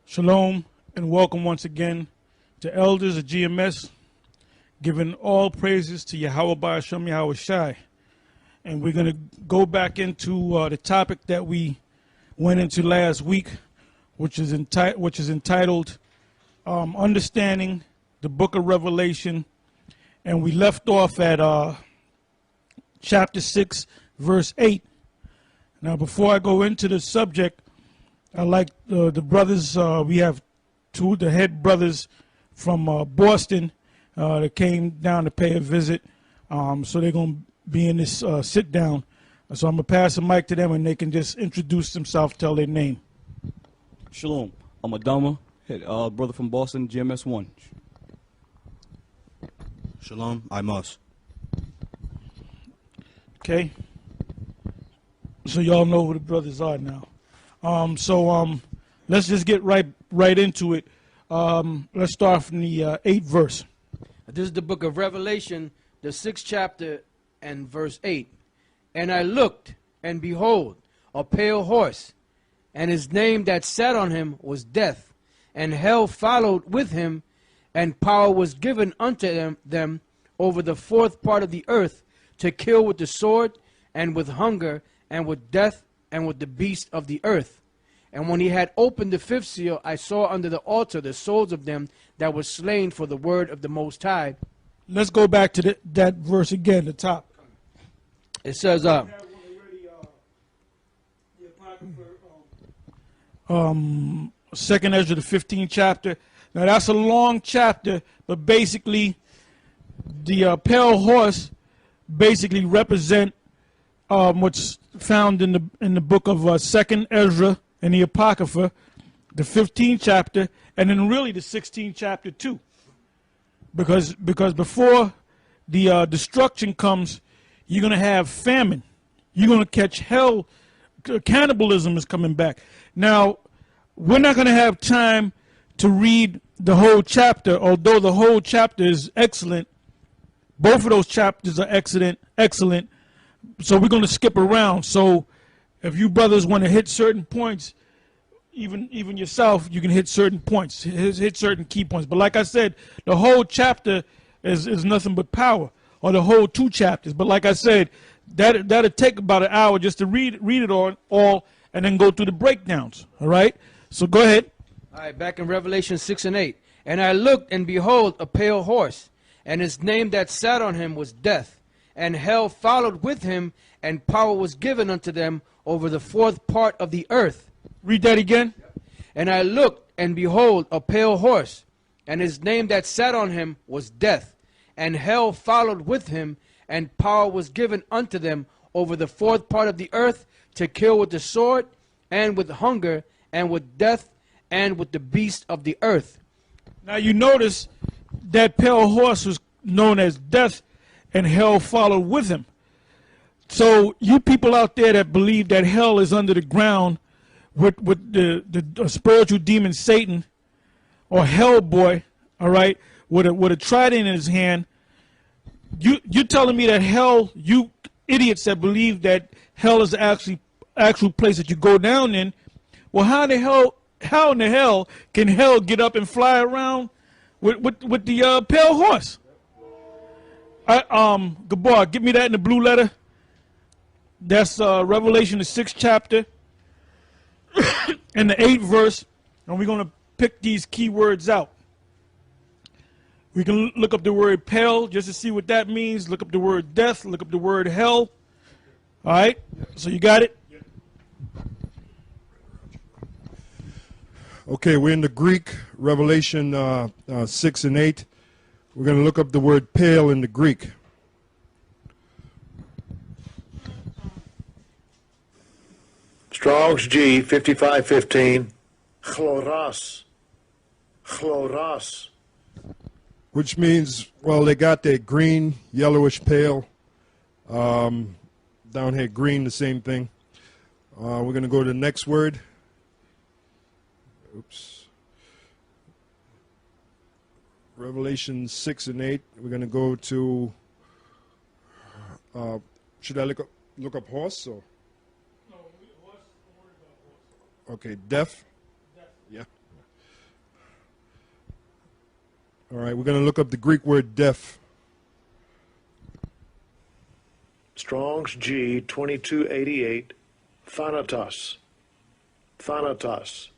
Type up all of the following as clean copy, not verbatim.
Shalom and welcome once again to Elders of GMS, giving all praises to Yahweh Ba'ashem Yahweh Shai. And we're going to go back into the topic that we went into last week, which is entitled Understanding the Book of Revelation. And we left off at chapter 6, verse 8. Now, before I go into the subject, I like the brothers. We have two, the head brothers from Boston that came down to pay a visit. So they're going to be in this sit down. So I'm going to pass the mic to them and they can just introduce themselves, tell their name. Shalom. I'm Adama, head brother from Boston, GMS 1. Shalom. I'm Us. Okay. So y'all know who the brothers are now. Let's just get right into it. Let's start from the 8th verse. This is the book of Revelation, the 6th chapter and verse 8. And I looked, and behold, a pale horse, and his name that sat on him was Death, and hell followed with him, and power was given unto them over the fourth part of the earth, to kill with the sword, and with hunger, and with death, and with the beast of the earth. And when he had opened the fifth seal, I saw under the altar the souls of them that were slain for the word of the Most High. Let's go back to that verse again, the top. It says, Second Ezra, the 15th chapter. Now that's a long chapter, but basically the pale horse basically represent what's found in the book of Second Ezra and the Apocrypha, the 15th chapter, and then really the 16th chapter too. Because before the destruction comes, you're going to have famine. You're going to catch hell. Cannibalism is coming back. Now, we're not going to have time to read the whole chapter, although the whole chapter is excellent. Both of those chapters are excellent. So we're going to skip around. So if you brothers want to hit certain points, even yourself, you can hit certain points, hit certain key points. But like I said, the whole chapter is nothing but power, or the whole 2 chapters. But like I said, that'll take about an hour just to read it all and then go through the breakdowns. All right? So go ahead. all right, back in Revelation 6 and 8. And I looked, and behold, a pale horse, and his name that sat on him was Death, and hell followed with him, and power was given unto them over the fourth part of the earth. Read that again. And I looked, and behold, a pale horse, and his name that sat on him was Death, and hell followed with him, and power was given unto them over the fourth part of the earth, to kill with the sword, and with hunger, and with death, and with the beast of the earth. Now you notice that pale horse was known as Death, and hell followed with him. So you people out there that believe that hell is under the ground with the spiritual demon Satan, or Hellboy, all right, with a trident in his hand, you're telling me that hell, you idiots that believe that hell is the actual place that you go down in, well, how in the hell can hell get up and fly around with the pale horse? Gabor, give me that in the blue letter. That's Revelation, the 6th chapter, and the 8th verse, and we're going to pick these key words out. We can look up the word pale just to see what that means. Look up the word death. Look up the word hell. All right? So you got it? Okay, we're in the Greek, Revelation 6 and 8. We're going to look up the word pale in the Greek. Strong's G 5515. Chloros. Chloros. Which means, well, they got their green, yellowish pale. Down here, green, the same thing. We're going to go to the next word. Oops. Revelation 6 and 8. We're going to go to, should I look up horse? Or? No, horse, don't worry about horse. Okay, deaf? Yeah. All right, we're going to look up the Greek word deaf. Strong's G 2288, thanatos. Thanatos.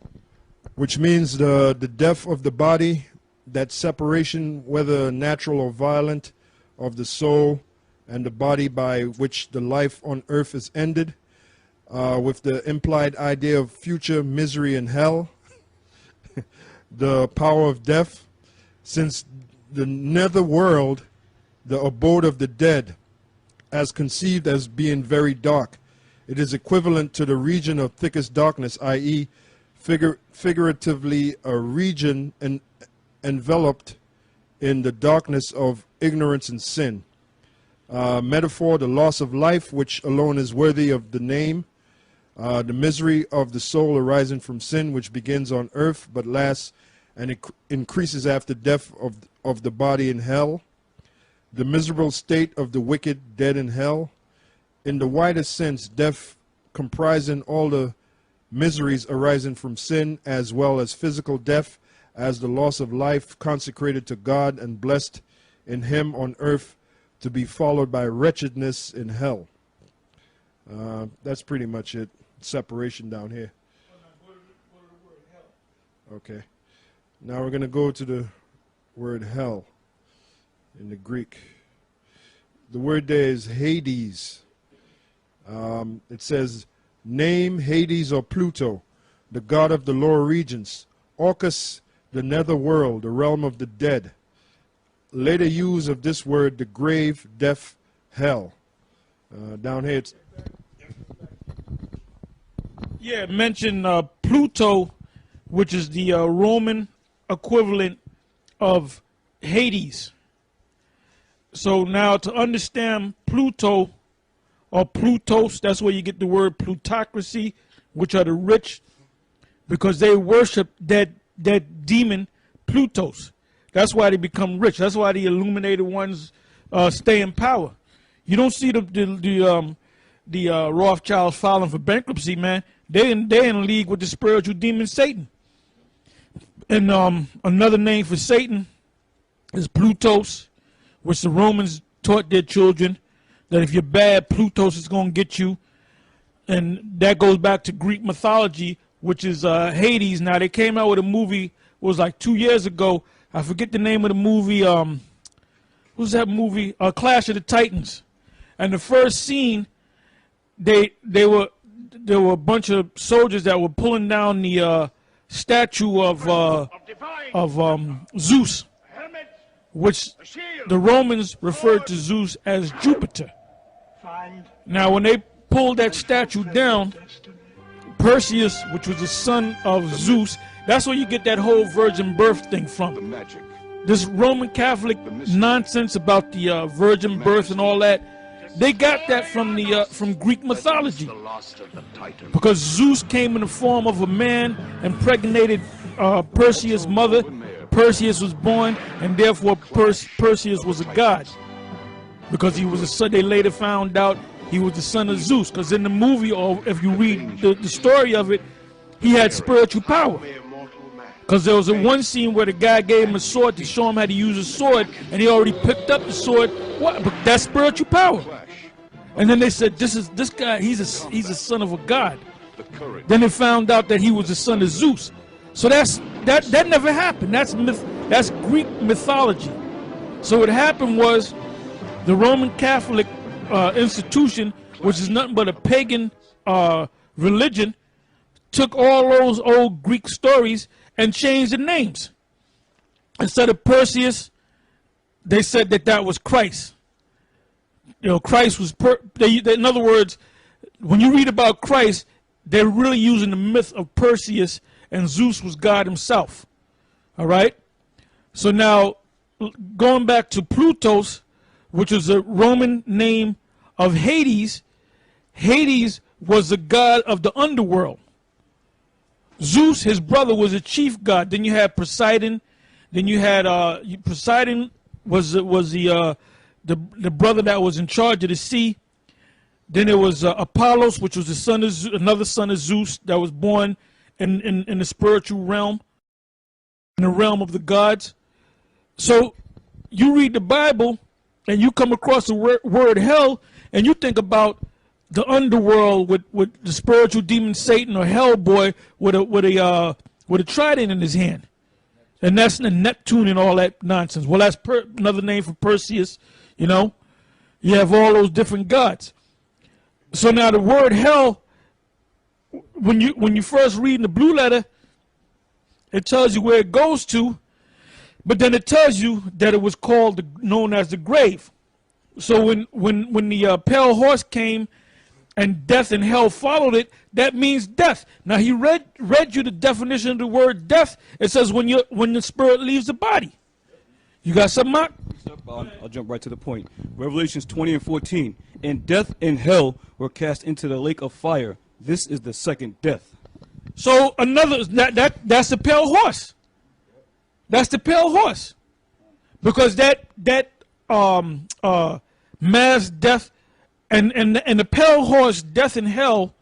Which means the death of the body, that separation, whether natural or violent, of the soul and the body by which the life on earth is ended, with the implied idea of future misery in hell, the power of death, since the nether world, the abode of the dead, as conceived as being very dark, it is equivalent to the region of thickest darkness, i.e., figuratively a region enveloped in the darkness of ignorance and sin. Metaphor, the loss of life, which alone is worthy of the name. The misery of the soul arising from sin, which begins on earth but lasts and increases after death of the body in hell. The miserable state of the wicked dead in hell. In the widest sense, death comprising all the miseries arising from sin, as well as physical death, as the loss of life consecrated to God and blessed in Him on earth, to be followed by wretchedness in hell. That's pretty much it. Separation down here. Okay. Now we're going to go to the word hell in the Greek. The word there is Hades. It says, name Hades or Pluto, the god of the lower regions. Orcus, the nether world, the realm of the dead. Later use of this word, the grave, death, hell. Down here it's... Yeah, mention Pluto, which is the Roman equivalent of Hades. So now to understand Pluto or Plutos, that's where you get the word plutocracy, which are the rich, because they worship that demon Plutos. That's why they become rich. That's why the illuminated ones stay in power. You don't see the Rothschilds filing for bankruptcy, man. They in league with the spiritual demon Satan. And another name for Satan is Plutos, which the Romans taught their children that if you're bad, Plutos is going to get you. And that goes back to Greek mythology, which is Hades. Now, they came out with a movie, it was like 2 years ago. I forget the name of the movie. What was that movie? Clash of the Titans. And the first scene, there were a bunch of soldiers that were pulling down the statue of Zeus, which the Romans referred to Zeus as Jupiter. Now, when they pulled that statue down, Perseus, which was the son of Zeus, that's where you get that whole virgin birth thing from. This Roman Catholic nonsense about the virgin birth and all that, they got that from Greek mythology, because Zeus came in the form of a man, impregnated Perseus' mother. Perseus was born, and therefore Perseus was a god, because he was a son. They later found out he was the son of Zeus, because in the movie, or if you read the story of it, he had spiritual power. Because there was one scene where the guy gave him a sword to show him how to use a sword, and he already picked up the sword. What? But that's spiritual power. And then they said, this guy, he's a son of a god. Then they found out that he was the son of Zeus. So that never happened. That's Greek mythology. So what happened was the Roman Catholic institution, which is nothing but a pagan religion, took all those old Greek stories and changed the names. Instead of Perseus, they said that was Christ. You know, Christ was, in other words, when you read about Christ, they're really using the myth of Perseus, and Zeus was God himself. All right? So now, going back to Plutos, which was a Roman name of Hades, Hades was the god of the underworld. Zeus, his brother, was a chief god. Then you had Poseidon. Then you had Poseidon was the brother that was in charge of the sea. Then there was Apollos, which was the son of another son of Zeus that was born in the spiritual realm, in the realm of the gods. So you read the Bible and you come across the word hell and you think about the underworld with the spiritual demon Satan or Hellboy with a trident in his hand. And that's the Neptune and all that nonsense. Well, that's another name for Perseus, you know. You have all those different gods. So now the word hell, when you first read in the blue letter, it tells you where it goes to, but then it tells you that it was known as the grave. So when the pale horse came and death and hell followed it, that means death. Now he read you the definition of the word death. It says when the spirit leaves the body. You got something, Mark? I'll jump right to the point. Revelations 20 and 14. And death and hell were cast into the lake of fire. This is the second death. So that's the pale horse. That's the pale horse. Because that mass death and the pale horse, death and hell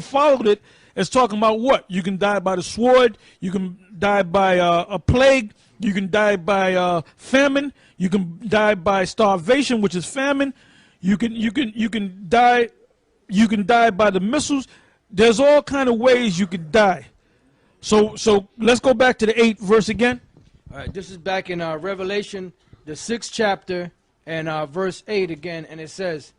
followed it. It's talking about what? You can die by the sword, you can die by a plague, you can die by famine, you can die by starvation, which is famine, you can die by the missiles. There's all kind of ways you could die. So let's go back to the 8th verse again. All right, this is back in Revelation, the 6th chapter, and verse 8 again, and it says,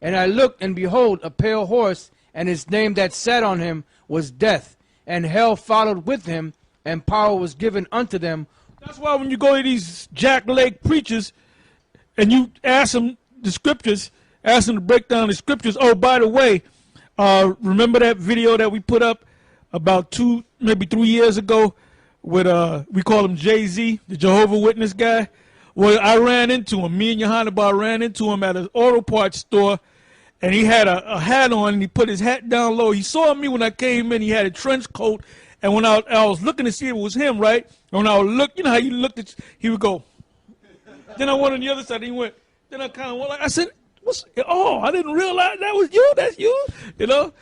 And I looked, and behold, a pale horse, and his name that sat on him was Death, and hell followed with him, and power was given unto them. That's why when you go to these jack-leg preachers, and you ask them the scriptures, ask them to break down the scriptures. Oh, by the way, remember that video that we put up about 2, maybe 3 years ago with, we call him Jay-Z, the Jehovah Witness guy? Well, I ran into him. Me and Johanna ran into him at an auto parts store, and he had a hat on, and he put his hat down low. He saw me when I came in. He had a trench coat, and when I was looking to see if it was him, right? And when I would look, you know how you looked at, he would go. Then I went on the other side, and he went. Then I kind of went like, I said, I didn't realize that was you. That's you, you know?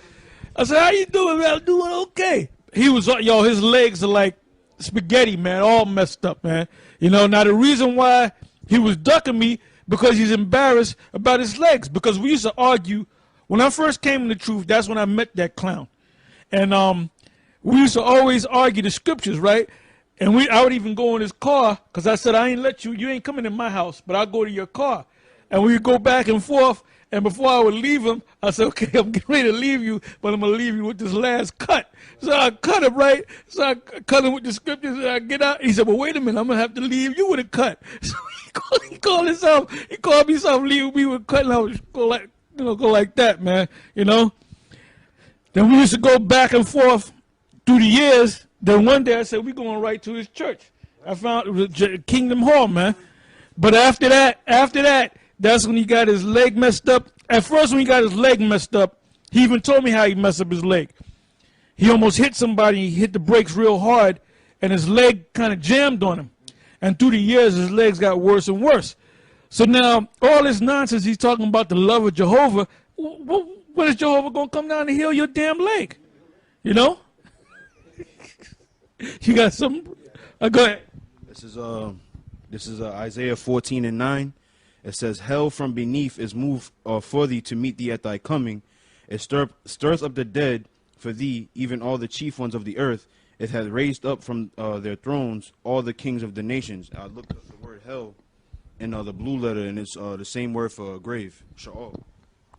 I said, how you doing, man? I'm doing okay. He was, his legs are like spaghetti, man, all messed up, man. You know, now the reason why he was ducking me, because he's embarrassed about his legs. Because we used to argue, when I first came to the truth, that's when I met that clown. And we used to always argue the scriptures, right? And I would even go in his car, because I said, I ain't let you ain't coming in my house, but I'll go to your car. And we would go back and forth, and before I would leave him, I said, okay, I'm getting ready to leave you, but I'm going to leave you with this last cut. So I cut him, right? So I cut him with the scriptures, and I get out. He said, well, wait a minute, I'm going to have to leave you with a cut. So he called me something, leave me with a cut, and I would go like that, man, you know? Then we used to go back and forth through the years. Then one day I said, we're going right to his church. I found it was Kingdom Hall, man. But after that, that's when he got his leg messed up. At first, when he got his leg messed up, he even told me how he messed up his leg. He almost hit somebody. He hit the brakes real hard, and his leg kind of jammed on him. And through the years, his legs got worse and worse. So now, all this nonsense, he's talking about the love of Jehovah. When is Jehovah going to come down and heal your damn leg? You know? You got some? Go ahead. This is Isaiah 14 and 9. It says, Hell from beneath is moved for thee to meet thee at thy coming. It stirs up the dead for thee, even all the chief ones of the earth. It hath raised up from their thrones all the kings of the nations. I looked up the word hell in the blue letter, and it's the same word for grave, Sheol.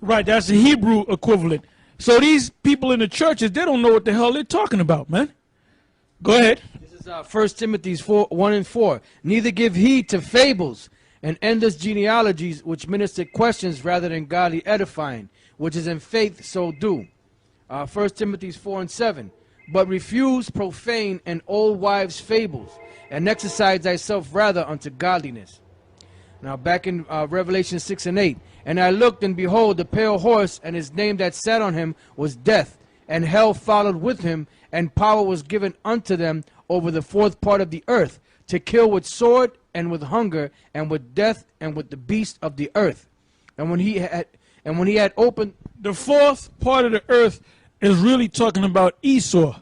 Right, that's the Hebrew equivalent. So these people in the churches, they don't know what the hell they're talking about, man. Go ahead. This is 1 Timothy 1 and 4. Neither give heed to fables and endless genealogies, which minister questions rather than godly edifying, which is in faith so do. 1 Timothy 4 and 7. But refuse profane and old wives' fables, and exercise thyself rather unto godliness. Now back in Revelation 6 and 8. And I looked, and behold, the pale horse, and his name that sat on him was Death, and hell followed with him, and power was given unto them over the fourth part of the earth, to kill with sword, and with hunger, and with death, and with the beasts of the earth. And when he had opened the fourth part of the earth, is really talking about Esau.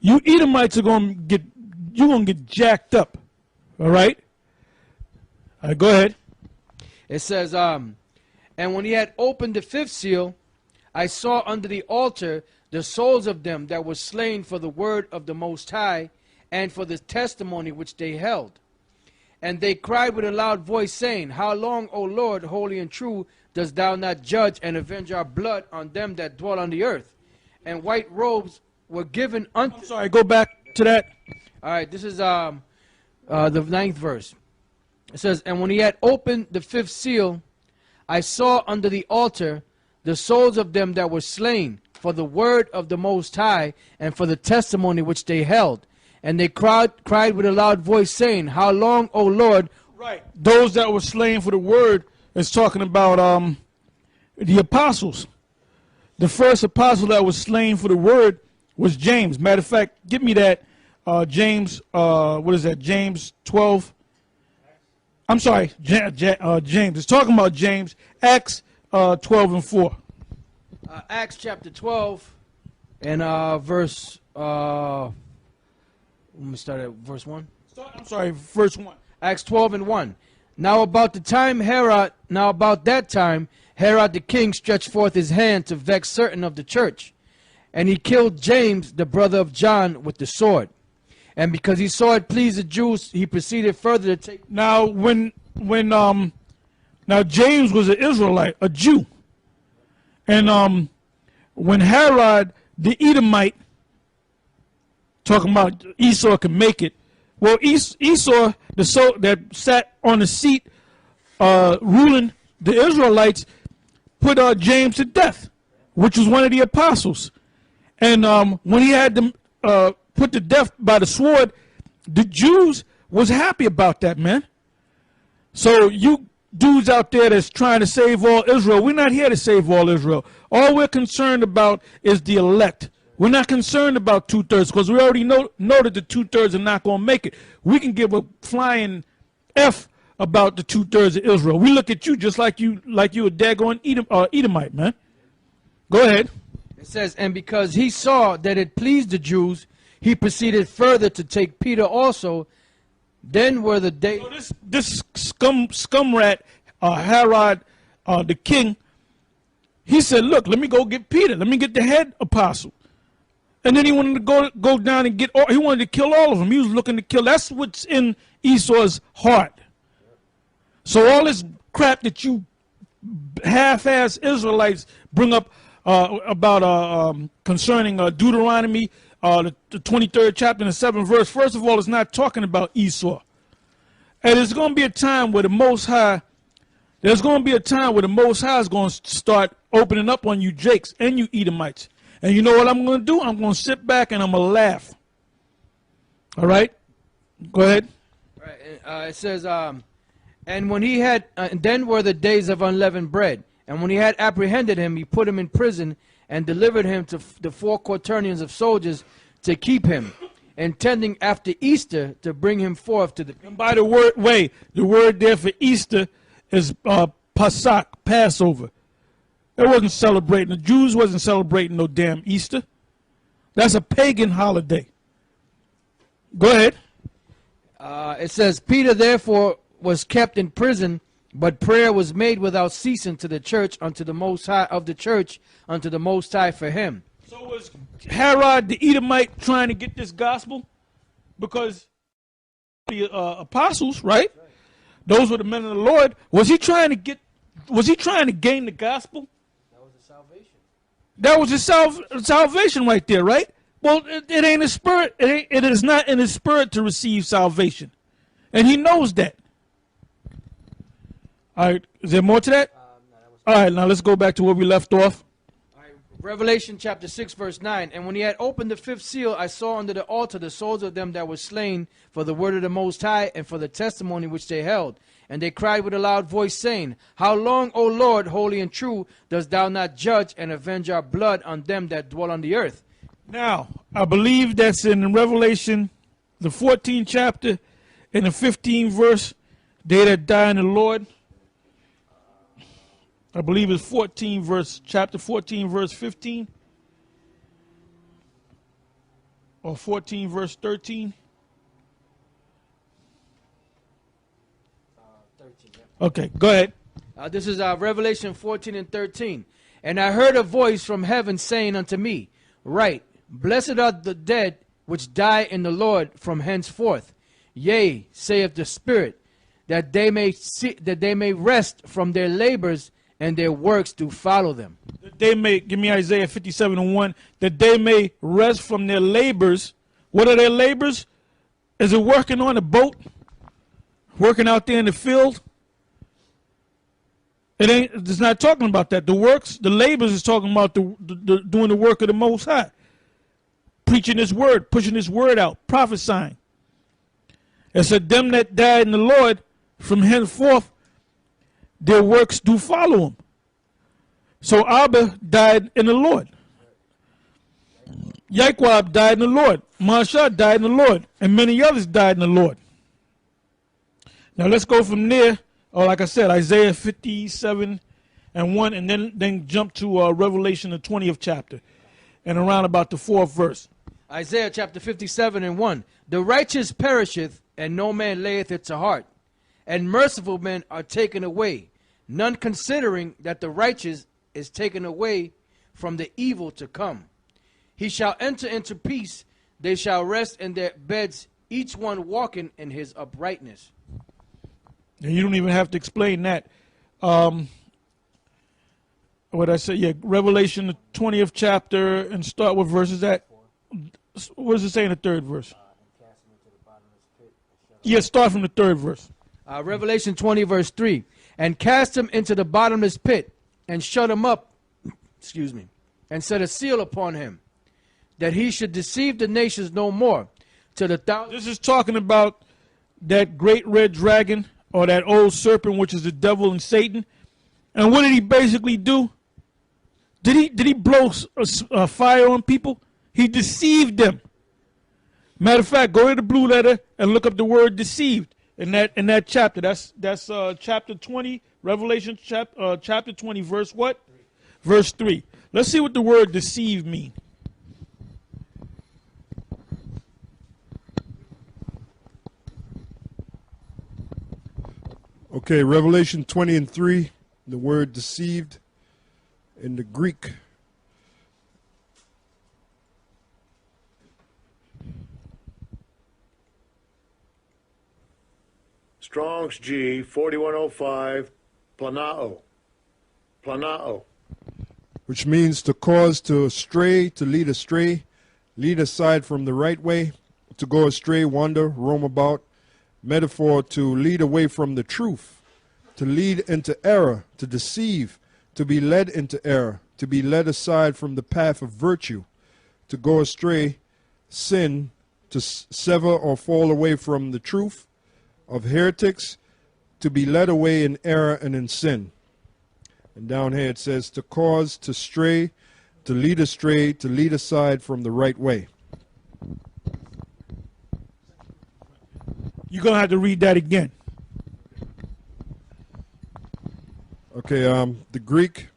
You Edomites are gonna get jacked up, All right? All right, go ahead. It says, and when he had opened the fifth seal, I saw under the altar the souls of them that were slain for the word of the Most High and for the testimony which they held. And they cried with a loud voice, saying, How long, O Lord, holy and true, dost thou not judge and avenge our blood on them that dwell on the earth? And white robes were given unto... I'm sorry, go back to that. All right, this is the 9th verse. It says, And when he had opened the fifth seal, I saw under the altar the souls of them that were slain for the word of the Most High and for the testimony which they held. And they cried with a loud voice, saying, How long, O Lord? Right. Those that were slain for the word is talking about the apostles. The first apostle that was slain for the word was James. Matter of fact, give me that James, what is that, James 12? I'm sorry, James. It's talking about James, Acts 12 and 4. Acts chapter 12 and verse... let me start at verse 1. I'm sorry, verse 1. Acts 12 and 1. Now about that time Herod the king stretched forth his hand to vex certain of the church. And he killed James, the brother of John, with the sword. And because he saw it please the Jews, he proceeded further to take... Now, now James was an Israelite, a Jew. And when Herod the Edomite, talking about Esau can make it, well, Esau, the soul that sat on the seat ruling the Israelites, put James to death, which was one of the apostles. And when he had them put to death by the sword, the Jews was happy about that, man. So you dudes out there that's trying to save all Israel, we're not here to save all Israel. All we're concerned about is the elect. We're not concerned about 2/3 because we already know that the 2/3 are not going to make it. We can give a flying F about the 2/3 of Israel. We look at you just like you a daggone Edomite, man. Go ahead. It says, and because he saw that it pleased the Jews, he proceeded further to take Peter also. Then were the days... So this scum rat, Herod, the king, he said, look, let me go get Peter. Let me get the head apostle. And then he wanted to go down and get, he wanted to kill all of them. He was looking to kill. That's what's in Esau's heart. So all this crap that you half-ass Israelites bring up about concerning Deuteronomy, the 23rd chapter and the 7th verse, first of all, it's not talking about Esau. And there's going to be a time where the Most High, is going to start opening up on you Jakes and you Edomites. And you know what I'm going to do? I'm going to sit back and I'm going to laugh. All right? Go ahead. Right. It says, and when he had, then were the days of unleavened bread. And when he had apprehended him, he put him in prison and delivered him to the 4 quaternions of soldiers to keep him, intending after Easter to bring him forth to the... And by the word there for Easter is Pasach, Passover. They wasn't celebrating. The Jews wasn't celebrating no damn Easter. That's a pagan holiday. Go ahead. It says, Peter therefore was kept in prison, but prayer was made without ceasing to the church unto the Most High of the church unto the Most High for him. So was Herod the Edomite trying to get this gospel? Because the apostles, right? Those were the men of the Lord. Was he trying to gain the gospel? That was his salvation right there, right? Well, it ain't his spirit. It is not in his spirit to receive salvation. And he knows that. All right, is there more to that? All right, now let's go back to where we left off. All right, Revelation chapter 6, verse 9. And when he had opened the 5th seal, I saw under the altar the souls of them that were slain for the word of the Most High and for the testimony which they held. And they cried with a loud voice, saying, How long, O Lord, holy and true, dost thou not judge and avenge our blood on them that dwell on the earth? Now, I believe that's in Revelation, the 14th chapter, and the 15th verse, they that die in the Lord. I believe it's chapter 14, verse 15, or 14, verse 13. Okay, go ahead. This is Revelation 14 and 13. And I heard a voice from heaven saying unto me, Write, blessed are the dead which die in the Lord from henceforth. Yea, saith the Spirit, that they may rest from their labors, and their works do follow them. That they may, give me Isaiah 57 and 1, that they may rest from their labors. What are their labors? Is it working on a boat? Working out there in the field? It's not talking about that. The works, the labors is talking about the doing the work of the Most High. Preaching His word, pushing His word out, prophesying. It said, them that died in the Lord, from henceforth, their works do follow them. So Abba died in the Lord. Yaquab died in the Lord. Marsha died in the Lord. And many others died in the Lord. Now let's go from there. Or like I said, Isaiah 57 and 1, and then jump to Revelation, the 20th chapter, and around about the 4th verse. Isaiah chapter 57 and 1. The righteous perisheth, and no man layeth it to heart. And merciful men are taken away, none considering that the righteous is taken away from the evil to come. He shall enter into peace, they shall rest in their beds, each one walking in his uprightness. And you don't even have to explain that. What I say, yeah, Revelation, the 20th chapter, and start with verses at. What does it say in the 3rd verse? Yeah, start from the 3rd verse. Revelation 20 verse 3. And cast him into the bottomless pit, and shut him up, excuse me, and set a seal upon him, that he should deceive the nations no more. To the This is talking about that great red dragon, or that old serpent, which is the devil and Satan. And what did he basically do? Did he blow fire on people? He deceived them. Matter of fact, go to the blue letter and look up the word deceived in that chapter. That's chapter 20, Revelation chapter 20, verse what? Verse 3. Let's see what the word deceive means. Okay, Revelation 20 and 3, the word deceived in the Greek. Strong's G 4105, planao. Planao. Which means to cause to astray, to lead astray, lead aside from the right way, to go astray, wander, roam about. Metaphor, to lead away from the truth, to lead into error, to deceive, to be led into error, to be led aside from the path of virtue, to go astray, sin, to sever or fall away from the truth, of heretics, to be led away in error and in sin. And down here it says to cause to stray, to lead astray, to lead aside from the right way. You're going to have to read that again. Okay, the Greek.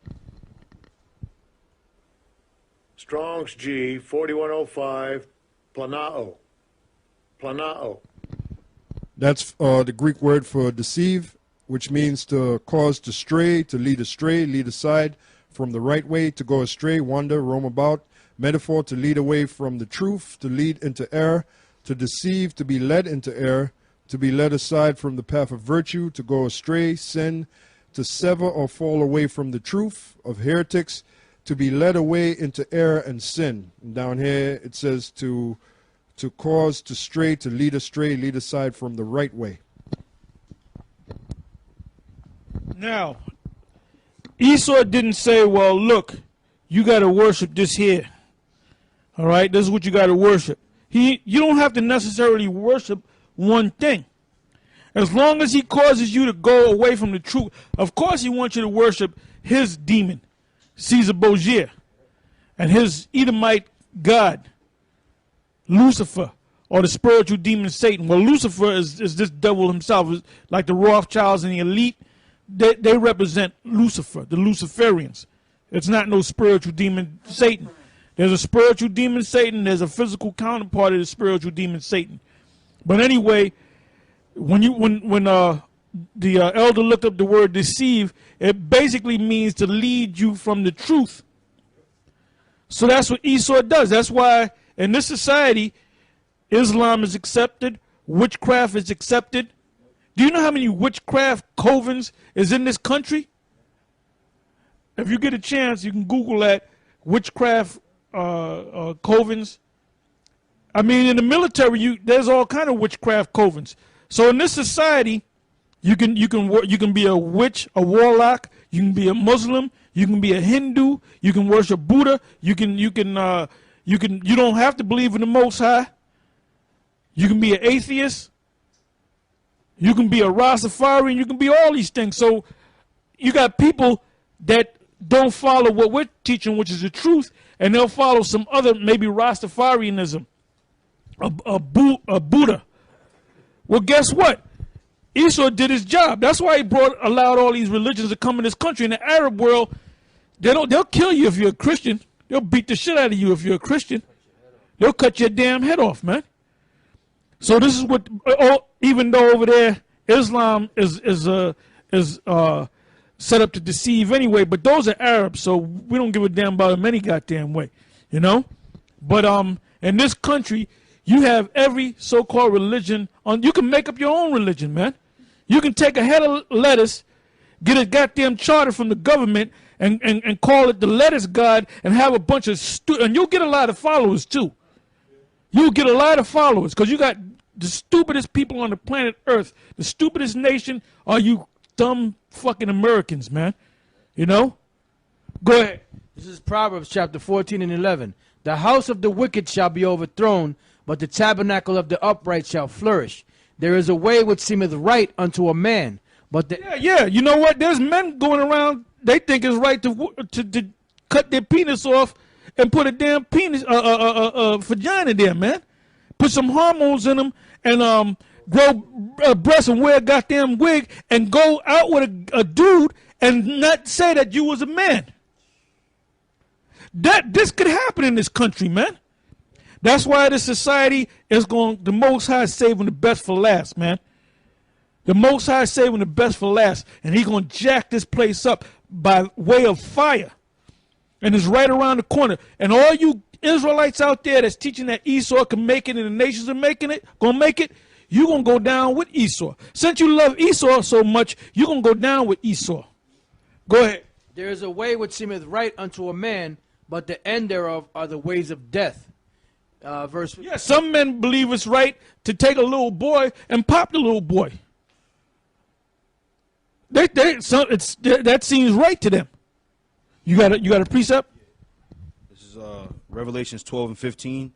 Strong's G 4105, planao. Planao. That's the Greek word for deceive, which means to cause to stray, to lead astray, lead aside from the right way, to go astray, wander, roam about. Metaphor, to lead away from the truth, to lead into error, to deceive, to be led into error, to be led aside from the path of virtue, to go astray, sin, to sever or fall away from the truth, of heretics, to be led away into error and sin. And down here it says to cause to stray, to lead astray, lead aside from the right way. Now, Esau didn't say, well, look, you got to worship this here. All right, this is what you got to worship. You don't have to necessarily worship one thing. As long as he causes you to go away from the truth, of course he wants you to worship his demon, Caesar Borgia, and his Edomite god, Lucifer, or the spiritual demon Satan. Well, Lucifer is this devil himself. It's like the Rothschilds and the elite, they represent Lucifer, the Luciferians. It's not no spiritual demon Satan. There's a spiritual demon Satan. There's a physical counterpart of the spiritual demon Satan. But anyway, when elder looked up the word deceive. It basically means to lead you from the truth. So that's what Esau does. That's why in this society, Islam is accepted, witchcraft is accepted. Do you know how many witchcraft covens is in this country? If you get a chance, you can Google that, witchcraft covens. I mean, in the military, there's all kind of witchcraft covens. So in this society, you can be a witch, a warlock. You can be a Muslim. You can be a Hindu. You can worship Buddha. You don't have to believe in the Most High. You can be an atheist. You can be a Rastafarian. You can be all these things. So you got people that don't follow what we're teaching, which is the truth, and they'll follow some other, maybe Rastafarianism, a Buddha. Well, guess what? Esau did his job. That's why he allowed all these religions to come in this country. In the Arab world, they'll kill you if you're a Christian. They'll beat the shit out of you if you're a Christian. They'll cut your damn head off, man. So this is what, even though over there Islam is set up to deceive anyway, but those are Arabs, so we don't give a damn about them any goddamn way, you know. But in this country, you have every so-called religion on. You can make up your own religion, man. You can take a head of lettuce, get a goddamn charter from the government, and call it the lettuce god, and have a bunch of and you'll get a lot of followers too. You'll get a lot of followers because you got the stupidest people on the planet Earth. The stupidest nation are you dumb fucking Americans, man. You know? Go ahead. This is Proverbs chapter 14 and 11. The house of the wicked shall be overthrown, but the tabernacle of the upright shall flourish. There is a way which seemeth right unto a man, but the... Yeah. You know what? There's men going around, they think it's right to cut their penis off and put a damn penis, vagina there, man. Put some hormones in them and grow breasts and wear a goddamn wig and go out with a dude and not say that you was a man. This could happen in this country, man. That's why this society is the Most High is saving the best for last, man. The Most High is saving the best for last, and He's going to jack this place up by way of fire. And it's right around the corner. And all you Israelites out there that's teaching that Esau can make it and the nations are gonna make it, you're going to go down with Esau. Since you love Esau so much, you're going to go down with Esau. Go ahead. There is a way which seemeth right unto a man, but the end thereof are the ways of death. Verse. Yeah, some men believe it's right to take a little boy and pop the little boy. That seems right to them. You got a precept? This is Revelations 12 and 15.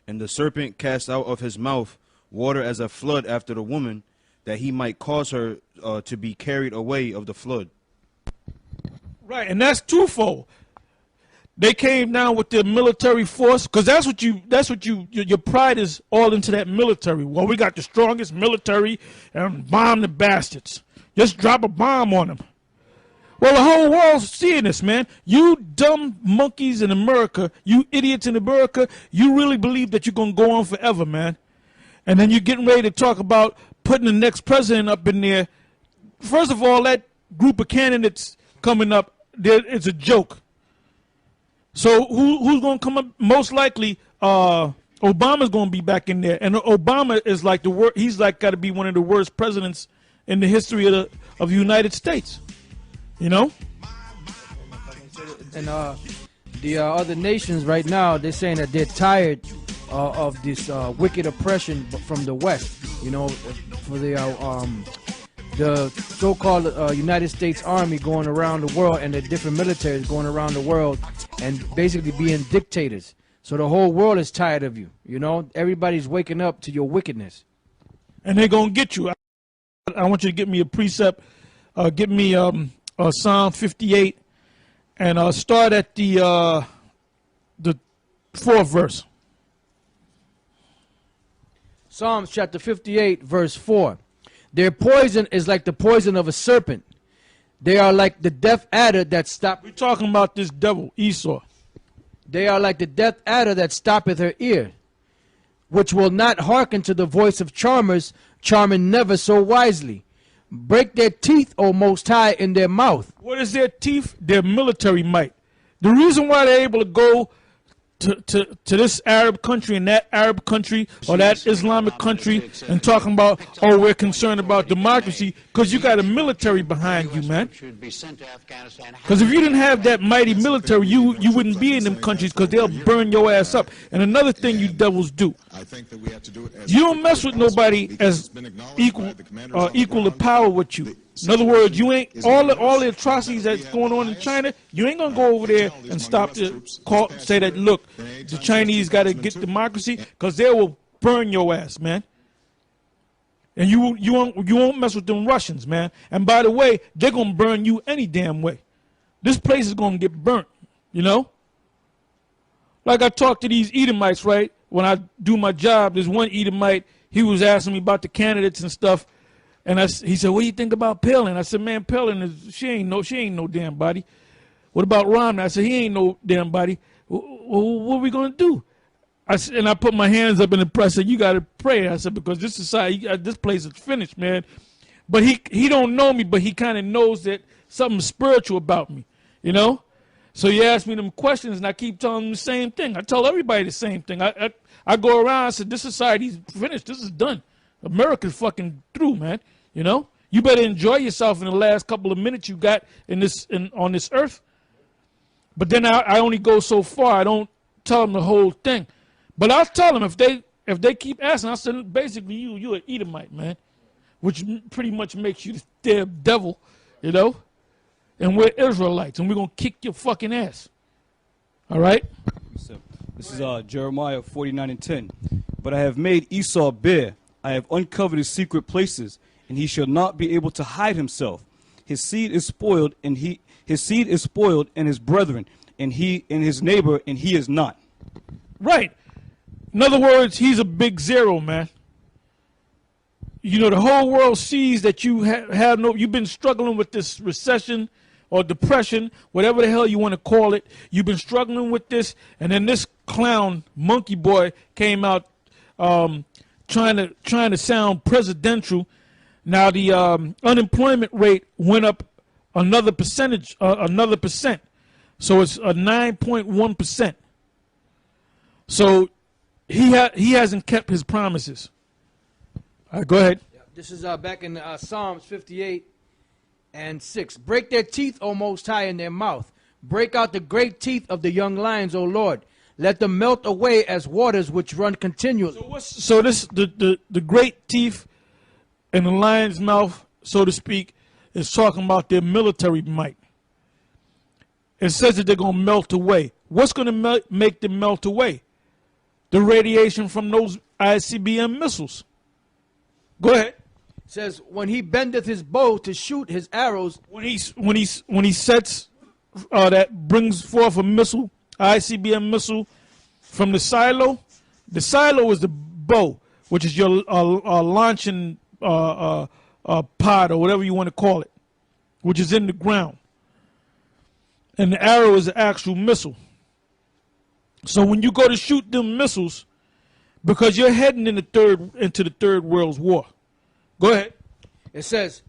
And the serpent cast out of his mouth water as a flood after the woman, that he might cause her to be carried away of the flood. Right, and that's twofold. They came down with their military force, because your pride is all into that military. Well, we got the strongest military, and bomb the bastards. Just drop a bomb on them. Well, the whole world's seeing this, man. You dumb monkeys in America, you idiots in America, you really believe that you're going to go on forever, man. And then you're getting ready to talk about putting the next president up in there. First of all, that group of candidates coming up, it's a joke. So who's going to come up? Most likely, Obama's going to be back in there. And Obama is like he's like got to be one of the worst presidents in the history of the United States. You know? And the other nations right now, they're saying that they're tired of this wicked oppression from the West. You know, for the so-called United States Army going around the world and the different militaries going around the world and basically being dictators. So the whole world is tired of you. You know, everybody's waking up to your wickedness. And they're going to get you. I want you to get me a precept. Get me Psalm 58 and start at the 4th verse. Psalms chapter 58 verse 4. Their poison is like the poison of a serpent. They are like the deaf adder that stoppeth. We're talking about this devil, Esau. They are like the deaf adder that stoppeth her ear, which will not hearken to the voice of charmers, charming never so wisely. break their teeth, O Most High, in their mouth. What is their teeth? Their military might. The reason why they're able to go to this Arab country and that Arab country or that Islamic country and talking about, oh, we're concerned about democracy, because you got a military behind you, man. Because if you didn't have that mighty military, you wouldn't be in them countries, because they'll burn your ass up. And another thing you devils do, you don't mess with nobody as equal to power with you. In other words, you ain't all the atrocities that's going on in China. You ain't gonna go over there and stop to say that. Look, the Chinese got to get democracy, because they will burn your ass, man. And you won't mess with them Russians, man. And by the way, they're gonna burn you any damn way. This place is gonna get burnt, you know. Like I talked to these Edomites, right? When I do my job, there's one Edomite. He was asking me about the candidates and stuff. And he said, what do you think about Palin? I said, man, Palin, she ain't no damn body. What about Romney? I said, he ain't no damn body. What are we going to do? And I put my hands up in the press. I said, you got to pray. I said, because this society, this place is finished, man. But he don't know me, but he kind of knows that something spiritual about me, you know? So he asked me them questions, and I keep telling him the same thing. I tell everybody the same thing. I go around, I said, this society's finished. This is done. America's fucking through, man. You know, you better enjoy yourself in the last couple of minutes you got on this earth. But then I only go so far. I don't tell them the whole thing. But I'll tell them if they keep asking. I said, basically, you're an Edomite, man, which pretty much makes you the damn devil, you know. And we're Israelites, and we're gonna kick your fucking ass. All right. This is Jeremiah 49:10. But I have made Esau bare. I have uncovered his secret places, and he shall not be able to hide himself. His seed is spoiled, and his brethren, and his neighbor, and he is not. Right. In other words, he's a big zero, man. You know, the whole world sees that you you've been struggling with this recession or depression, whatever the hell you want to call it. You've been struggling with this, and then this clown monkey boy came out trying to sound presidential. Now the unemployment rate went up another percent. So it's a 9.1%. So he hasn't kept his promises. All right, go ahead. This is back in Psalms 58:6. Break their teeth, O Most High, in their mouth. Break out the great teeth of the young lions, O Lord. Let them melt away as waters which run continually. So the great teeth in the lion's mouth, so to speak, is talking about their military might. It says that they're going to melt away. What's going to make them melt away? The radiation from those ICBM missiles. Go ahead. It says, when he bendeth his bow to shoot his arrows. When he sets that brings forth a missile, ICBM missile from the silo. The silo is the bow, which is your launching pod or whatever you want to call it, which is in the ground. And the arrow is the actual missile. So when you go to shoot them missiles, because you're heading into the third World War. Go ahead. It says,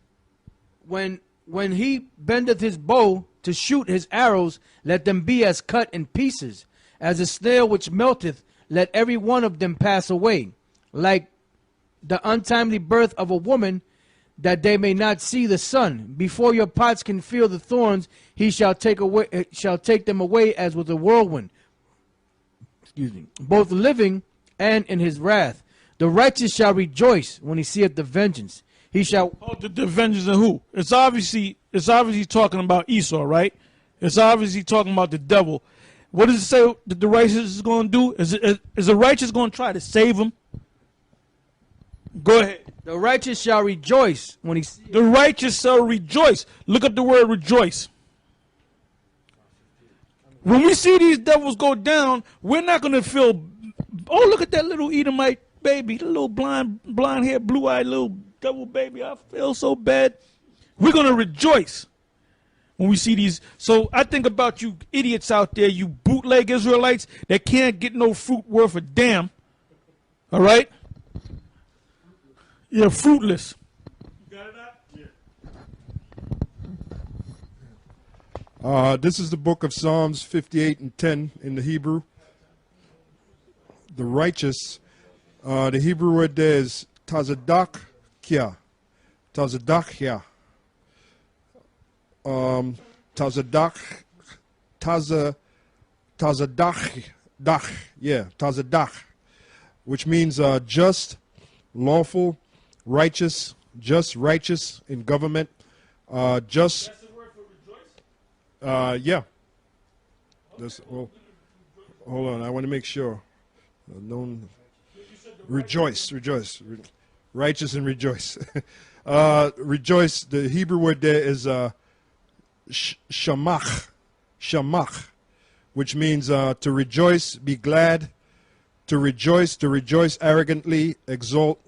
when he bendeth his bow to shoot his arrows, let them be as cut in pieces, as a snail which melteth, let every one of them pass away, like the untimely birth of a woman, that they may not see the sun. Before your pots can feel the thorns, he shall take them away as with a whirlwind. Excuse me. Both living and in his wrath. The righteous shall rejoice when he seeth the vengeance. He shall. Oh, the vengeance of who? It's obviously talking about Esau, right? It's obviously talking about the devil. What does it say that the righteous is going to do? Is the righteous going to try to save him? Go ahead. The righteous shall rejoice when he. The righteous shall rejoice. Look up the word rejoice. When we see these devils go down, we're not going to feel, oh, look at that little Edomite baby, the little blonde hair, blue-eyed little devil baby. I feel so bad. We're going to rejoice when we see these. So I think about you idiots out there, you bootleg Israelites that can't get no fruit worth a damn. All right? You're fruitless. You got it out? Yeah. This is the book of Psalms 58 and 10 in the Hebrew. The righteous, the Hebrew word there is tazadakia. Tazadakia. Tazadach, which means just, lawful, righteous, just, righteous in government, just. That's the word for rejoice? Yeah. That's, well, hold on, I want to make sure. Rejoice. Righteous and rejoice. Rejoice, the Hebrew word there is shamach, which means to rejoice, be glad, to rejoice arrogantly, exalt.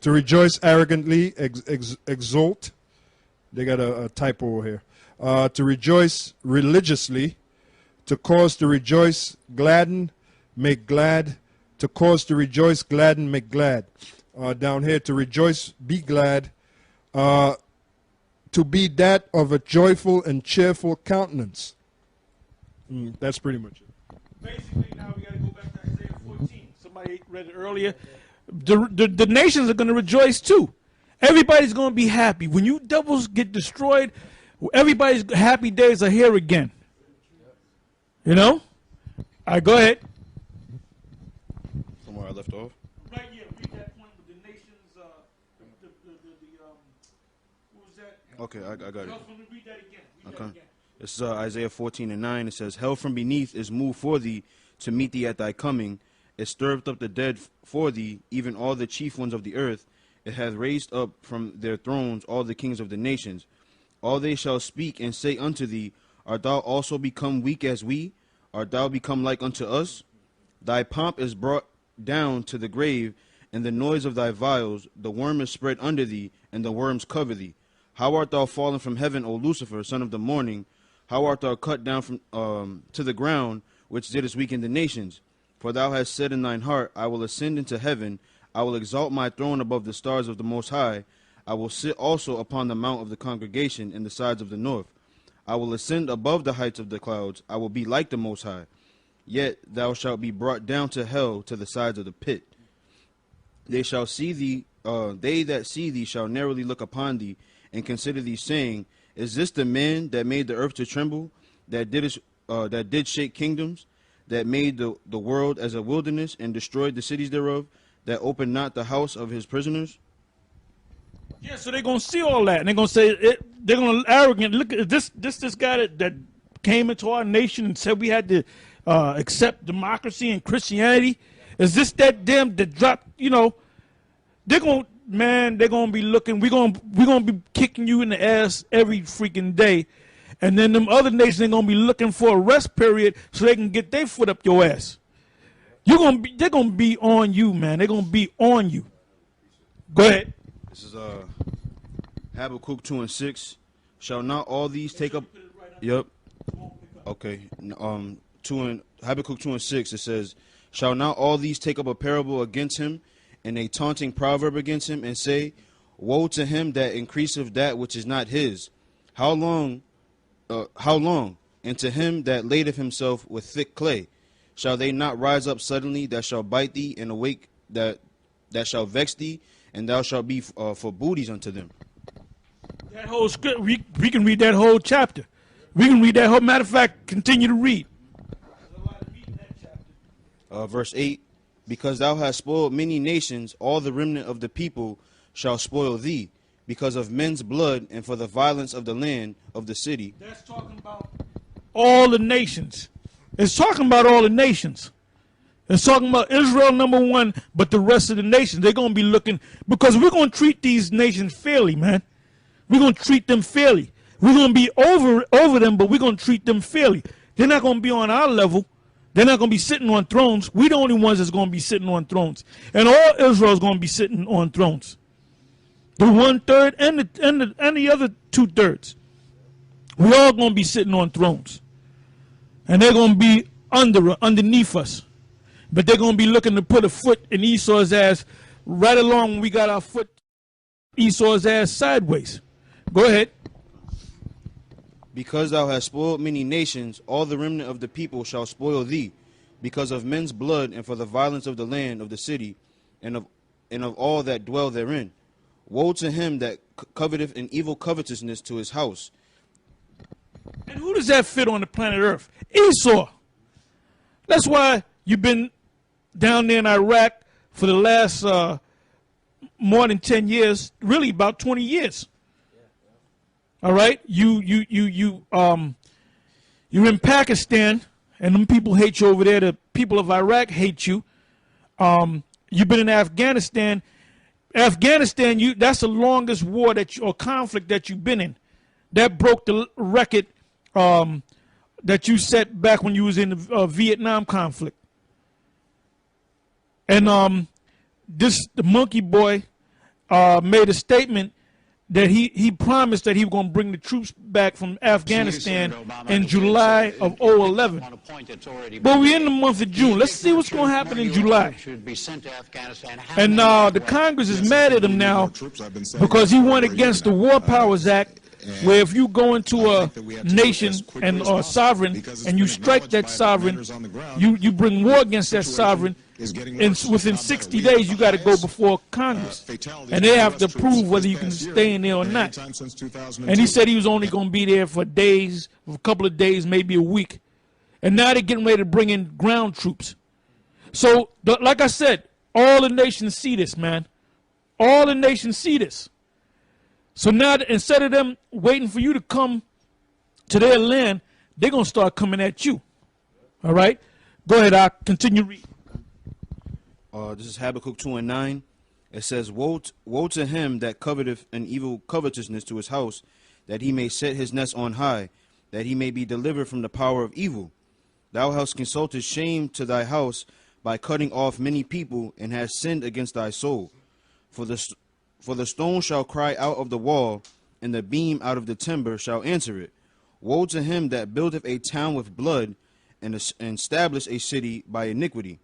To rejoice arrogantly, exalt. They got a typo here. To rejoice religiously, to cause to rejoice, gladden, make glad, to cause to rejoice, gladden, make glad. Down here, to rejoice, be glad, to be that of a joyful and cheerful countenance. That's pretty much it. Basically, now we got to go back to Isaiah 14. Somebody read it earlier. The nations are going to rejoice too. Everybody's going to be happy. When you devils get destroyed, everybody's happy days are here again. You know? All right, go ahead. Somewhere I left off. Right here, read that point with the nations, what was that? Okay, I got it. Read that again. Okay. This is Isaiah 14 and 9. It says, hell from beneath is moved for thee to meet thee at thy coming. It stirred up the dead for thee, even all the chief ones of the earth. It hath raised up from their thrones all the kings of the nations. All they shall speak and say unto thee, art thou also become weak as we? Art thou become like unto us? Thy pomp is brought down to the grave, and the noise of thy vials, the worm is spread under thee, and the worms cover thee. How art thou fallen from heaven, O Lucifer, son of the morning? How art thou cut down from to the ground, which didst weaken the nations? For thou hast said in thine heart, I will ascend into heaven, I will exalt my throne above the stars of the Most High. I will sit also upon the mount of the congregation in the sides of the north. I will ascend above the heights of the clouds. I will be like the Most High. Yet thou shalt be brought down to hell, to the sides of the pit. They shall see thee, they that see thee shall narrowly look upon thee, and consider thee, saying, is this the man that made the earth to tremble, that did shake kingdoms, that made the world as a wilderness, and destroyed the cities thereof, that opened not the house of his prisoners? Yeah, so they're going to see all that, and they're going to say, they're going to arrogant, look at this guy that came into our nation and said we had to accept democracy and Christianity. Is this that damn that dropped, you know, they're going to be looking, we're going to be kicking you in the ass every freaking day. And then them other nations are going to be looking for a rest period so they can get their foot up your ass. They're going to be on you, man. They're going to be on you. Go ahead. This is Habakkuk 2 and 6. Shall not all these take up? Yep. Okay. Habakkuk 2 and 6. It says, shall not all these take up a parable against him, and a taunting proverb against him, and say, woe to him that increaseth that which is not his? How long? And to him that ladeth himself with thick clay? Shall they not rise up suddenly that shall bite thee, and awake that shall vex thee, and thou shalt be for booties unto them? That whole script, we can read that whole chapter. We can read that whole, matter of fact, continue to read. Verse 8, because thou hast spoiled many nations, all the remnant of the people shall spoil thee, because of men's blood, and for the violence of the land of the city. That's talking about all the nations. It's talking about all the nations. It's talking about Israel, number one, but the rest of the nations. They're going to be looking, because we're going to treat these nations fairly, man. We're going to treat them fairly. We're going to be over them, but we're going to treat them fairly. They're not going to be on our level. They're not going to be sitting on thrones. We're the only ones that's going to be sitting on thrones. And all Israel is going to be sitting on thrones. The 1/3 and the other 2/3. We're all going to be sitting on thrones. And they're going to be underneath us. But they're going to be looking to put a foot in Esau's ass right along when we got our foot Esau's ass sideways. Go ahead. Because thou hast spoiled many nations, all the remnant of the people shall spoil thee, because of men's blood, and for the violence of the land, of the city, and of all that dwell therein. Woe to him that coveteth an evil covetousness to his house. And who does that fit on the planet Earth? Esau. That's why you've been down there in Iraq for the last more than 10 years, really about 20 years. All right, you're in Pakistan, and them people hate you over there. The people of Iraq hate you. You've been in Afghanistan. Afghanistan, that's the longest war or conflict that you've been in. That broke the record that you set back when you was in the Vietnam conflict. And the monkey boy made a statement that he promised that he was going to bring the troops back from Afghanistan in July of 2011. But we're in the month of June. Let's see what's going to happen in July. And the Congress is mad at him now because he went against the War Powers Act, where if you go into a nation and are sovereign and you strike that sovereign, you bring war against that sovereign, and within 60 days you got to go before Congress, and they have to prove whether you can stay in there or not. And he said he was only going to be there for days, a couple of days, maybe a week. And now they're getting ready to bring in ground troops. So, like I said, all the nations see this, man. All the nations see this. So now, instead of them waiting for you to come to their land, they're going to start coming at you. All right? Go ahead, I'll continue reading. This is Habakkuk 2:9. It says, Woe to him that coveteth an evil covetousness to his house, that he may set his nest on high, that he may be delivered from the power of evil. Thou hast consulted shame to thy house by cutting off many people, and hast sinned against thy soul. For the stone shall cry out of the wall, and the beam out of the timber shall answer it. Woe to him that buildeth a town with blood, and establish a city by iniquity.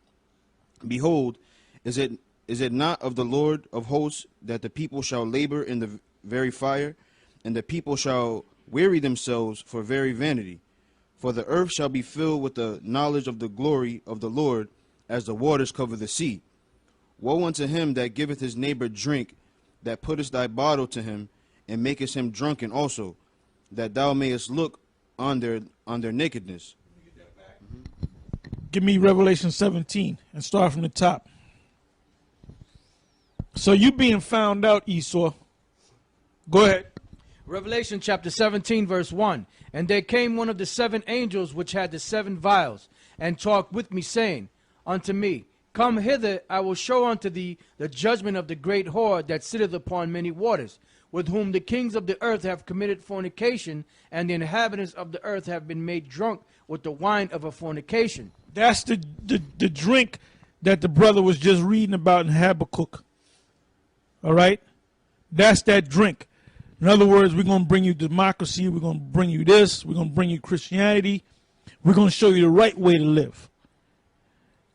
Behold, is it not of the Lord of hosts that the people shall labor in the very fire, and the people shall weary themselves for very vanity? For the earth shall be filled with the knowledge of the glory of the Lord, as the waters cover the sea. Woe unto him that giveth his neighbor drink, that puttest thy bottle to him, and makest him drunken also, that thou mayest look on their nakedness. Give me Revelation 17 and start from the top. So you being found out, Esau. Go ahead. Revelation chapter 17, verse 1. And there came one of the 7 angels which had the 7 vials, and talked with me, saying unto me, Come hither, I will show unto thee the judgment of the great whore that sitteth upon many waters, with whom the kings of the earth have committed fornication, and the inhabitants of the earth have been made drunk with the wine of a fornication. That's the drink that the brother was just reading about in Habakkuk. All right? That's that drink. In other words, we're going to bring you democracy. We're going to bring you this. We're going to bring you Christianity. We're going to show you the right way to live.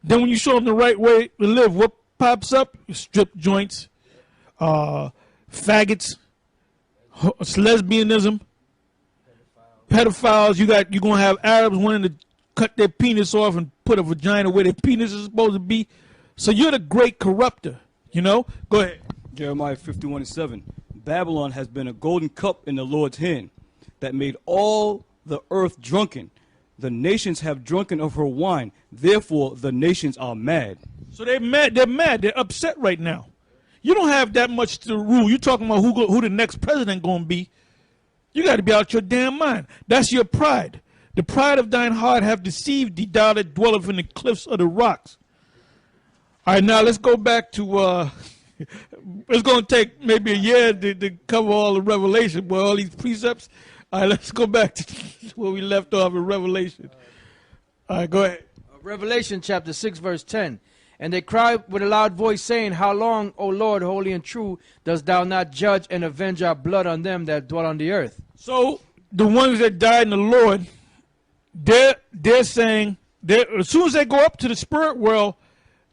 Then when you show them the right way to live, what pops up? Strip joints, faggots, lesbianism, pedophiles. You're going to have Arabs wanting to cut their penis off and put a vagina where their penis is supposed to be. So you're the great corrupter, you know? Go ahead. Jeremiah 51:7. Babylon has been a golden cup in the Lord's hand, that made all the earth drunken. The nations have drunken of her wine. Therefore, the nations are mad. So they're mad. They're mad. They're upset right now. You don't have that much to rule. You're talking about who the next president going to be. You got to be out your damn mind. That's your pride. The pride of thine heart have deceived thee, thou that dwelleth in the cliffs of the rocks. All right, now let's go back to, it's going to take maybe a year to cover all the Revelation, boy, all these precepts. All right, let's go back to where we left off in Revelation. All right, go ahead. Revelation chapter 6, verse 10. And they cried with a loud voice, saying, How long, O Lord, holy and true, dost thou not judge and avenge our blood on them that dwell on the earth? So the ones that died in the Lord, they're saying, as soon as they go up to the spirit world,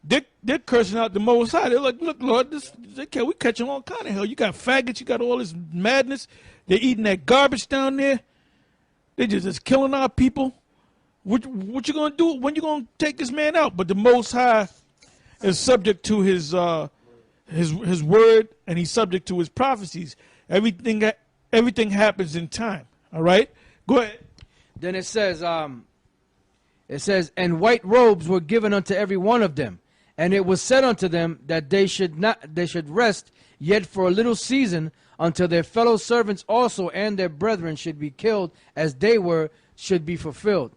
they're cursing out the Most High. They're like, look, Lord, we catching all kind of hell. You got faggots, you got all this madness. They're eating that garbage down there. They just killing our people. What you gonna do? When you gonna take this man out? But the Most High is subject to his word, and he's subject to his prophecies. Everything happens in time. All right, go ahead. Then it says, and white robes were given unto every one of them, and it was said unto them that they should rest yet for a little season, until their fellow servants also and their brethren should be killed as they were, should be fulfilled.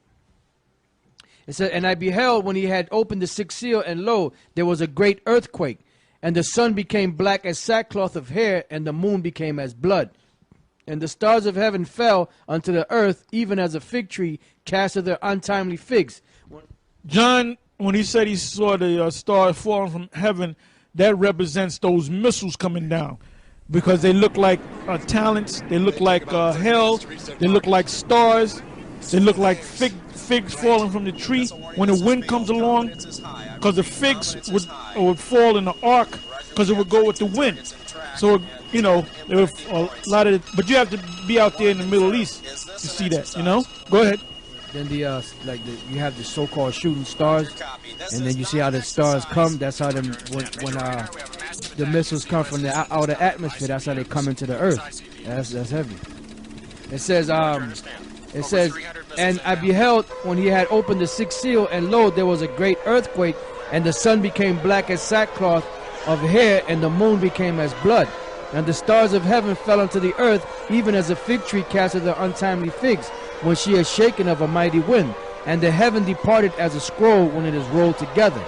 It said, and I beheld when he had opened the sixth seal, and lo, there was a great earthquake, and the sun became black as sackcloth of hair, and the moon became as blood. And the stars of heaven fell unto the earth, even as a fig tree casteth their untimely figs. John, when he said he saw the stars falling from heaven, that represents those missiles coming down. Because they look like talents, they look like hell, they look like stars, they look like figs falling from the tree when the wind comes along, because the figs would fall in the ark because it would go with the wind. So, you know, there were a lot of, but you have to be out there in the Middle East to see that, you know? Go ahead. Then you have the so-called shooting stars, and then you see how the stars come. That's how them when the missiles come from the outer atmosphere. That's how they come into the earth. That's heavy. It says, and I beheld when he had opened the sixth seal, and lo, there was a great earthquake, and the sun became black as sackcloth of hair, and the moon became as blood. And the stars of heaven fell unto the earth, even as a fig tree casteth their untimely figs, when she is shaken of a mighty wind. And the heaven departed as a scroll when it is rolled together.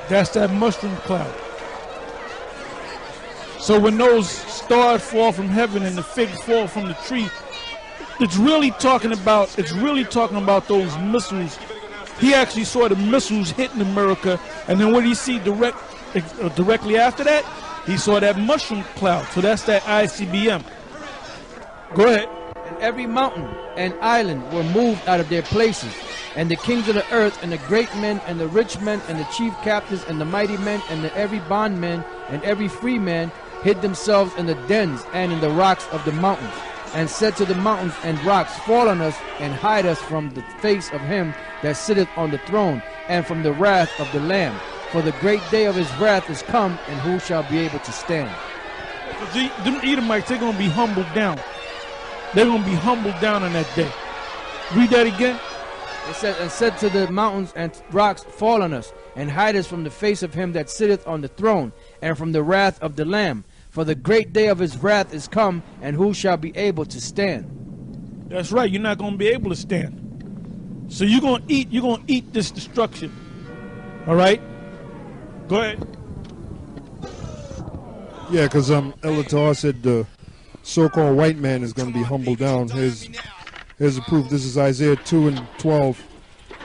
That's that mushroom cloud. So when those stars fall from heaven and the figs fall from the tree, it's really talking about those missiles. He actually saw the missiles hitting America, and then what did he see directly after that? He saw that mushroom cloud. So that's that ICBM. Go ahead. And every mountain and island were moved out of their places, and the kings of the earth, and the great men, and the rich men, and the chief captains, and the mighty men, and every bondman, and every free man, hid themselves in the dens and in the rocks of the mountains, and said to the mountains and rocks, fall on us, and hide us from the face of him that sitteth on the throne, and from the wrath of the Lamb. For the great day of his wrath is come, and who shall be able to stand? Them Edomites, they're going to be humbled down. They're going to be humbled down on that day. Read that again. It said, and said to the mountains and rocks, fall on us, and hide us from the face of him that sitteth on the throne, and from the wrath of the Lamb. For the great day of his wrath is come, and who shall be able to stand? That's right. You're not going to be able to stand. So you're going to eat this destruction. All right? Go ahead. Yeah, because Elatar said the so-called white man is going to be humbled down. Here's the proof. This is Isaiah 2 and 12.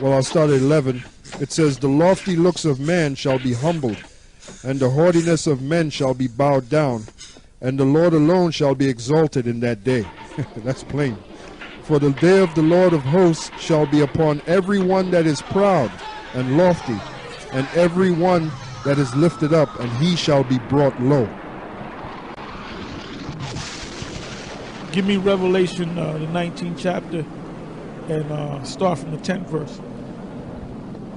Well, I'll start at 11. It says, the lofty looks of man shall be humbled, and the haughtiness of men shall be bowed down, and the Lord alone shall be exalted in that day. That's plain. For the day of the Lord of hosts shall be upon every one that is proud and lofty, and every one that is lifted up, and he shall be brought low. Give me Revelation, the 19th chapter, and start from the 10th verse.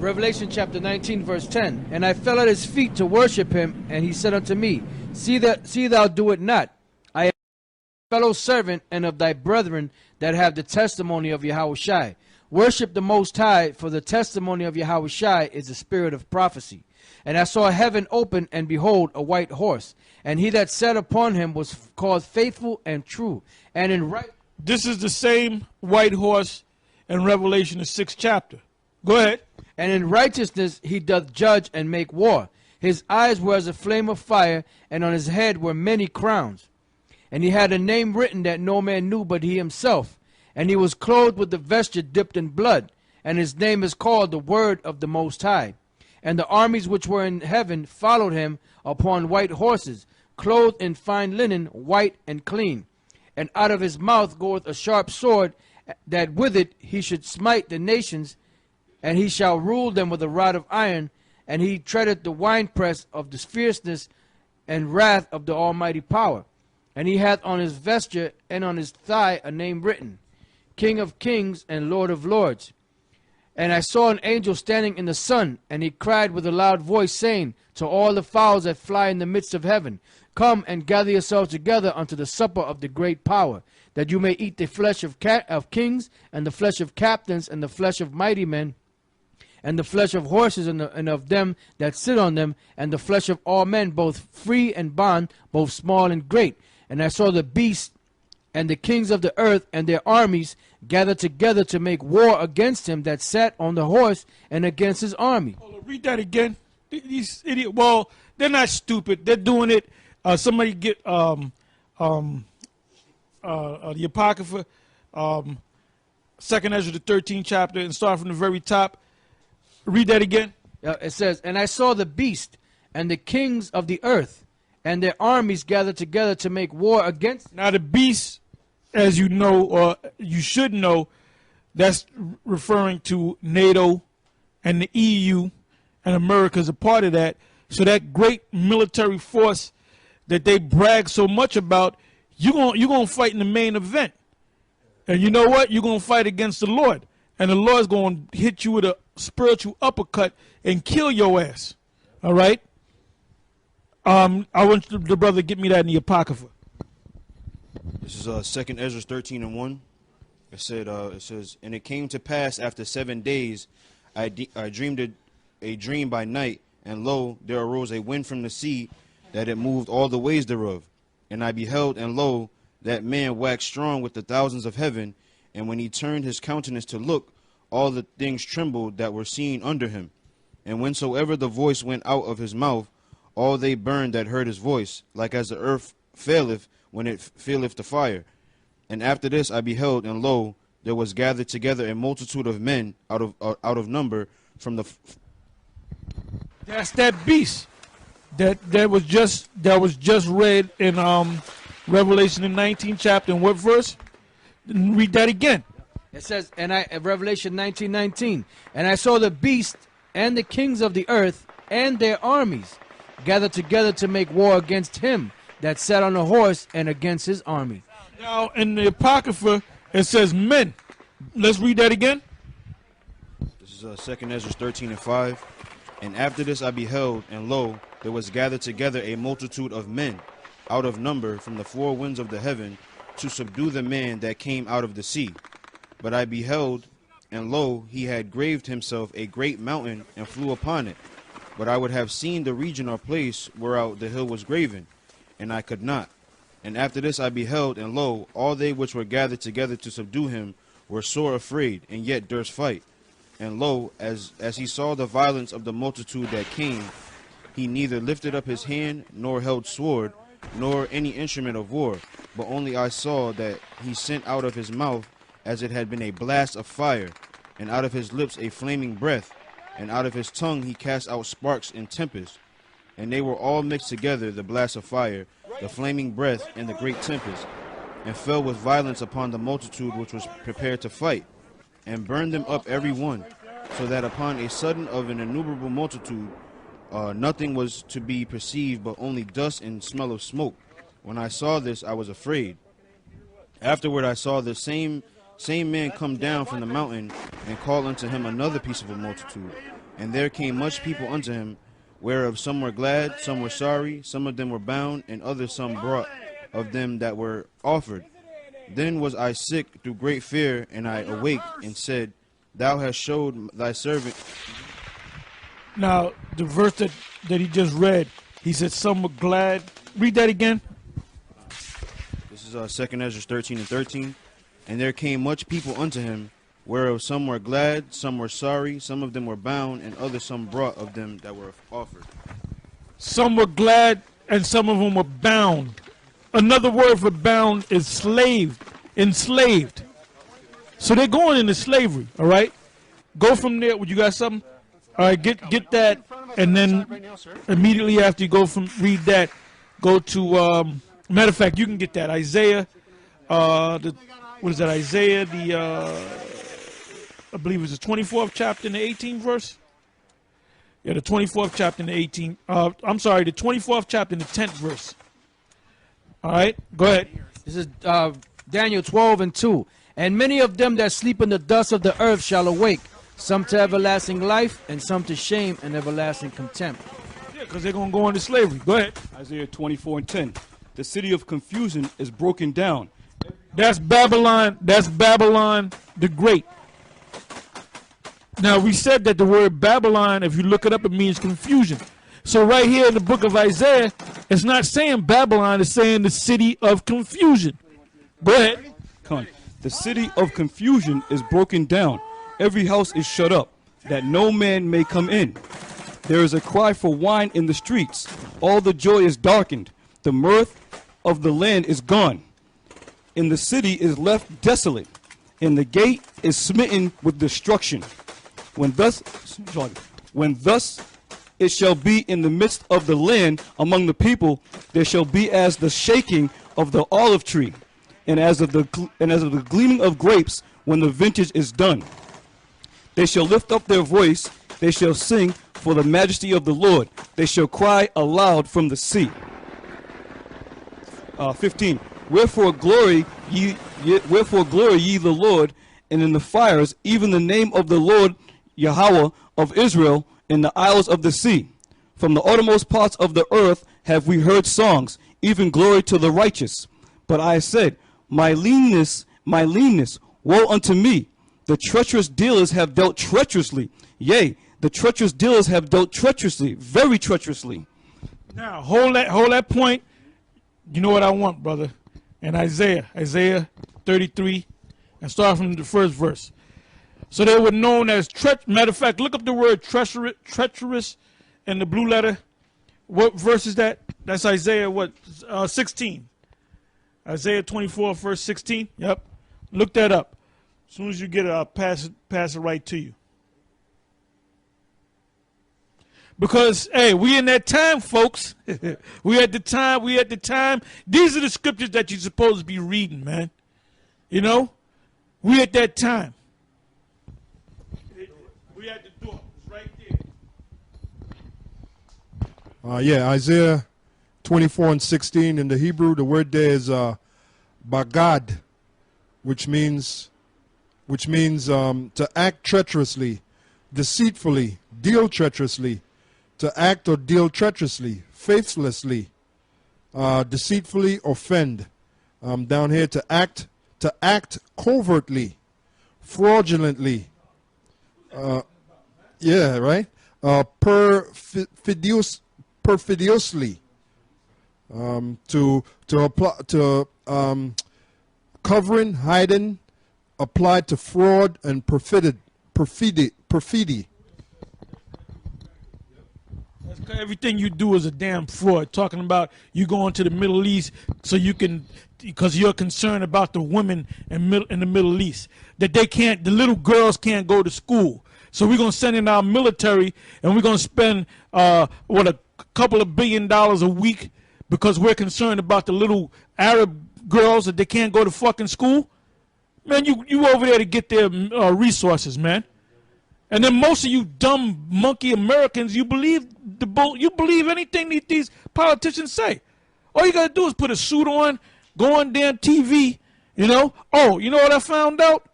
Revelation chapter 19, verse 10. And I fell at his feet to worship him, and he said unto me, See thou do it not. I am a fellow servant and of thy brethren that have the testimony of Yahushai. Worship the Most High, for the testimony of Yahushai is the spirit of prophecy. And I saw heaven open, and behold, a white horse. And he that sat upon him was called Faithful and True. And in right. This is the same white horse in Revelation, the 6th chapter. Go ahead. And in righteousness he doth judge and make war. His eyes were as a flame of fire, and on his head were many crowns. And he had a name written that no man knew but he himself. And he was clothed with the vesture dipped in blood. And his name is called the Word of the Most High. And the armies which were in heaven followed him upon white horses, clothed in fine linen, white and clean. And out of his mouth goeth a sharp sword, that with it he should smite the nations, and he shall rule them with a rod of iron, and he treadeth the winepress of the fierceness and wrath of the almighty power. And he hath on his vesture and on his thigh a name written, King of kings and Lord of lords. And I saw an angel standing in the sun, and he cried with a loud voice, saying to all the fowls that fly in the midst of heaven, Come and gather yourselves together unto the supper of the great power, that you may eat the flesh of kings, and the flesh of captains, and the flesh of mighty men, and the flesh of horses, and of them that sit on them, and the flesh of all men, both free and bond, both small and great. And I saw the beast and the kings of the earth and their armies gathered together to make war against him that sat on the horse and against his army. Hold on, read that again. These idiot. Well, they're not stupid. They're doing it. Somebody get the Apocrypha, 2nd Ezra, the 13th chapter, and start from the very top. Read that again. It says, And I saw the beast and the kings of the earth and their armies gathered together to make war against. Now the beast, as you know, or you should know, that's referring to NATO and the EU, and America is a part of that. So that great military force that they brag so much about, you're gonna fight in the main event. And you know what? You're going to fight against the Lord. And the Lord's going to hit you with a spiritual uppercut and kill your ass. All right? I want the brother to get me that in the Apocrypha. This is 2nd Ezra 13:1. It says, And it came to pass after 7 days, I dreamed a dream by night, and lo, there arose a wind from the sea, that it moved all the ways thereof. And I beheld, and lo, that man waxed strong with the thousands of heaven, and when he turned his countenance to look, all the things trembled that were seen under him. And whensoever the voice went out of his mouth, all they burned that heard his voice, like as the earth faileth when it feeleth the fire. And after this I beheld, and lo, there was gathered together a multitude of men out of number from the. That's that beast that was just read in Revelation in 19th chapter. And what verse? Read that again. It says, Revelation 19:19, and I saw the beast and the kings of the earth and their armies gathered together to make war against him that sat on a horse and against his army. Now, in the Apocrypha, it says men. Let's read that again. This is 2nd Ezra 13:5. And after this I beheld, and lo, there was gathered together a multitude of men out of number from the four winds of the heaven to subdue the man that came out of the sea. But I beheld, and lo, he had graved himself a great mountain and flew upon it. But I would have seen the region or place whereout the hill was graven, and I could not. And after this I beheld, and lo, all they which were gathered together to subdue him were sore afraid, and yet durst fight. And lo, as he saw the violence of the multitude that came, he neither lifted up his hand, nor held sword, nor any instrument of war, but only I saw that he sent out of his mouth as it had been a blast of fire, and out of his lips a flaming breath, and out of his tongue he cast out sparks and tempest. And they were all mixed together, the blast of fire, the flaming breath, and the great tempest, and fell with violence upon the multitude which was prepared to fight, and burned them up every one, so that upon a sudden of an innumerable multitude nothing was to be perceived but only dust and smell of smoke. When I saw this, I was afraid. Afterward I saw the same man come down from the mountain, and call unto him another piece of a multitude. And there came much people unto him, whereof some were glad, some were sorry, some of them were bound, and others some brought of them that were offered. Then was I sick through great fear, and I awaked and said, Thou hast showed thy servant. Now, the verse that he just read, he said some were glad. Read that again. This is 2nd Ezra 13:13. And there came much people unto him, whereof some were glad, some were sorry, some of them were bound, and others some brought of them that were offered. Some were glad, and some of them were bound. Another word for bound is enslaved. So they're going into slavery, all right? Go from there. You got something? All right, get that, and then immediately after you read that, go to, matter of fact, you can get that. Isaiah, what is that? Isaiah, I believe it was the 24th chapter in the 18th verse. Yeah, the 24th chapter in the 18th. I'm sorry, the 24th chapter in the 10th verse. All right, go ahead. This is Daniel 12:2. And many of them that sleep in the dust of the earth shall awake, some to everlasting life, and some to shame and everlasting contempt. Yeah, because they're going to go into slavery. Go ahead. Isaiah 24:10. The city of confusion is broken down. That's Babylon. That's Babylon the Great. Now, we said that the word Babylon, if you look it up, it means confusion. So right here in the book of Isaiah, it's not saying Babylon, it's saying the city of confusion. Go ahead. Come on. The city of confusion is broken down. Every house is shut up, that no man may come in. There is a cry for wine in the streets. All the joy is darkened. The mirth of the land is gone. And the city is left desolate. And the gate is smitten with destruction. When thus it shall be in the midst of the land among the people, there shall be as the shaking of the olive tree, and as of the gleaming of grapes when the vintage is done. They shall lift up their voice, they shall sing for the majesty of the Lord. They shall cry aloud from the sea. 15. Wherefore glory ye the Lord, and in the fires, even the name of the Lord Yahweh of Israel, in the isles of the sea. From the uttermost parts of the earth have we heard songs, even glory to the righteous. But I said, my leanness, woe unto me. The treacherous dealers have dealt treacherously. Yea, the treacherous dealers have dealt treacherously, very treacherously. Now, hold that point. You know what I want, brother. And Isaiah 33, and start from the first verse. So they were known as matter of fact, look up the word treacherous in the blue letter. What verse is that? That's Isaiah 16. Isaiah 24, verse 16. Yep. Look that up. As soon as you get it, I'll pass it right to you. Because, hey, we in that time, folks. we at the time. These are the scriptures that you're supposed to be reading, man. You know? We at that time. We at the door. It's right there. Yeah, Isaiah 24:16 in the Hebrew, the word there is bagad, which means to act treacherously, deceitfully, deal treacherously, to act or deal treacherously, faithlessly, deceitfully, offend. Down here, to act covertly, fraudulently. Yeah, right. Perfidiously. To apply to covering, hiding, applied to fraud and perfidy. Everything you do is a damn fraud. Talking about you going to the Middle East so you can, because you're concerned about the women in the Middle East, that the little girls can't go to school. So we're going to send in our military, and we're going to spend, a couple of $1 billion a week because we're concerned about the little Arab girls that they can't go to fucking school. Man, you over there to get their resources, man. And then most of you dumb monkey Americans, you believe anything these politicians say. All you got to do is put a suit on, go on damn TV, you know. Oh, you know what I found out?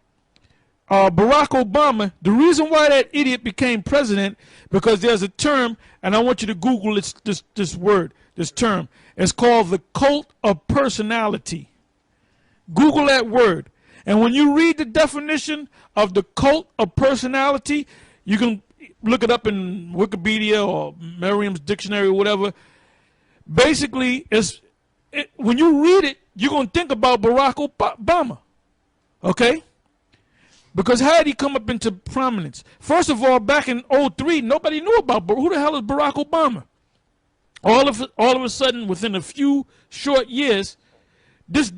Barack Obama, the reason why that idiot became president, because there's a term, and I want you to Google this term. It's called the cult of personality. Google that word. And when you read the definition of the cult of personality, you can look it up in Wikipedia or Merriam's dictionary or whatever. Basically, when you read it, you're going to think about Barack Obama. Okay? Because how did he come up into prominence? First of all, back in 2003, nobody knew about who the hell is Barack Obama. All of a sudden, within a few short years, this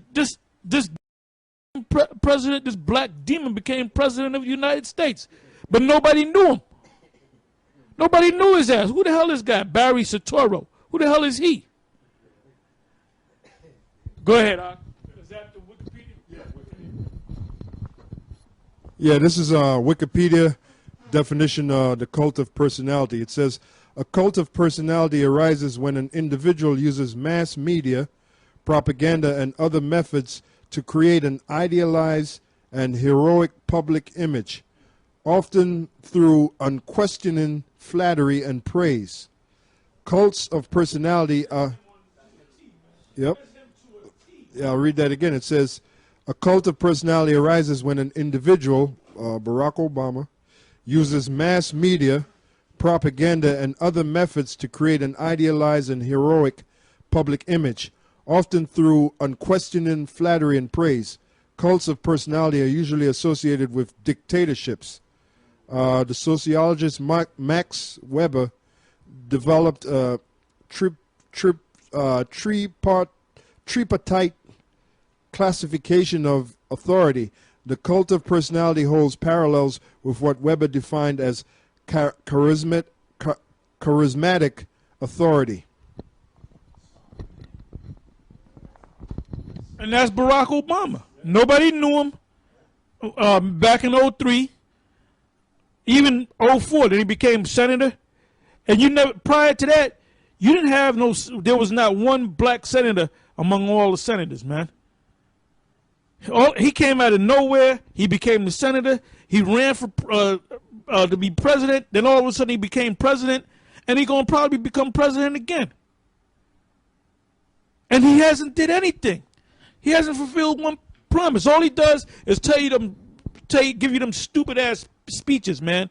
president, this black demon, became president of the United States. But nobody knew him. Nobody knew his ass. Who the hell is this guy? Barry Soetoro. Who the hell is he? Go ahead, is that the Wikipedia? Yeah, Wikipedia. Yeah, this is Wikipedia definition, the cult of personality. It says, a cult of personality arises when an individual uses mass media, propaganda, and other methods to create an idealized and heroic public image, often through unquestioning flattery and praise. Cults of personality are... Yep. Yeah, I'll read that again. It says, a cult of personality arises when an individual, Barack Obama, uses mass media, propaganda, and other methods to create an idealized and heroic public image, often through unquestioning flattery and praise. Cults of personality are usually associated with dictatorships. The sociologist Max Weber developed a tripartite classification of authority. The cult of personality holds parallels with what Weber defined as charismatic authority. And that's Barack Obama. Nobody knew him back in 03, even 04 that he became senator. And you never, prior to that, you didn't have no, there was not one black senator among all the senators, man. He came out of nowhere. He became the senator. He ran for to be president. Then all of a sudden he became president, and he's gonna probably become president again. And he hasn't did anything. He hasn't fulfilled one promise. All he does is give you them stupid ass speeches, man,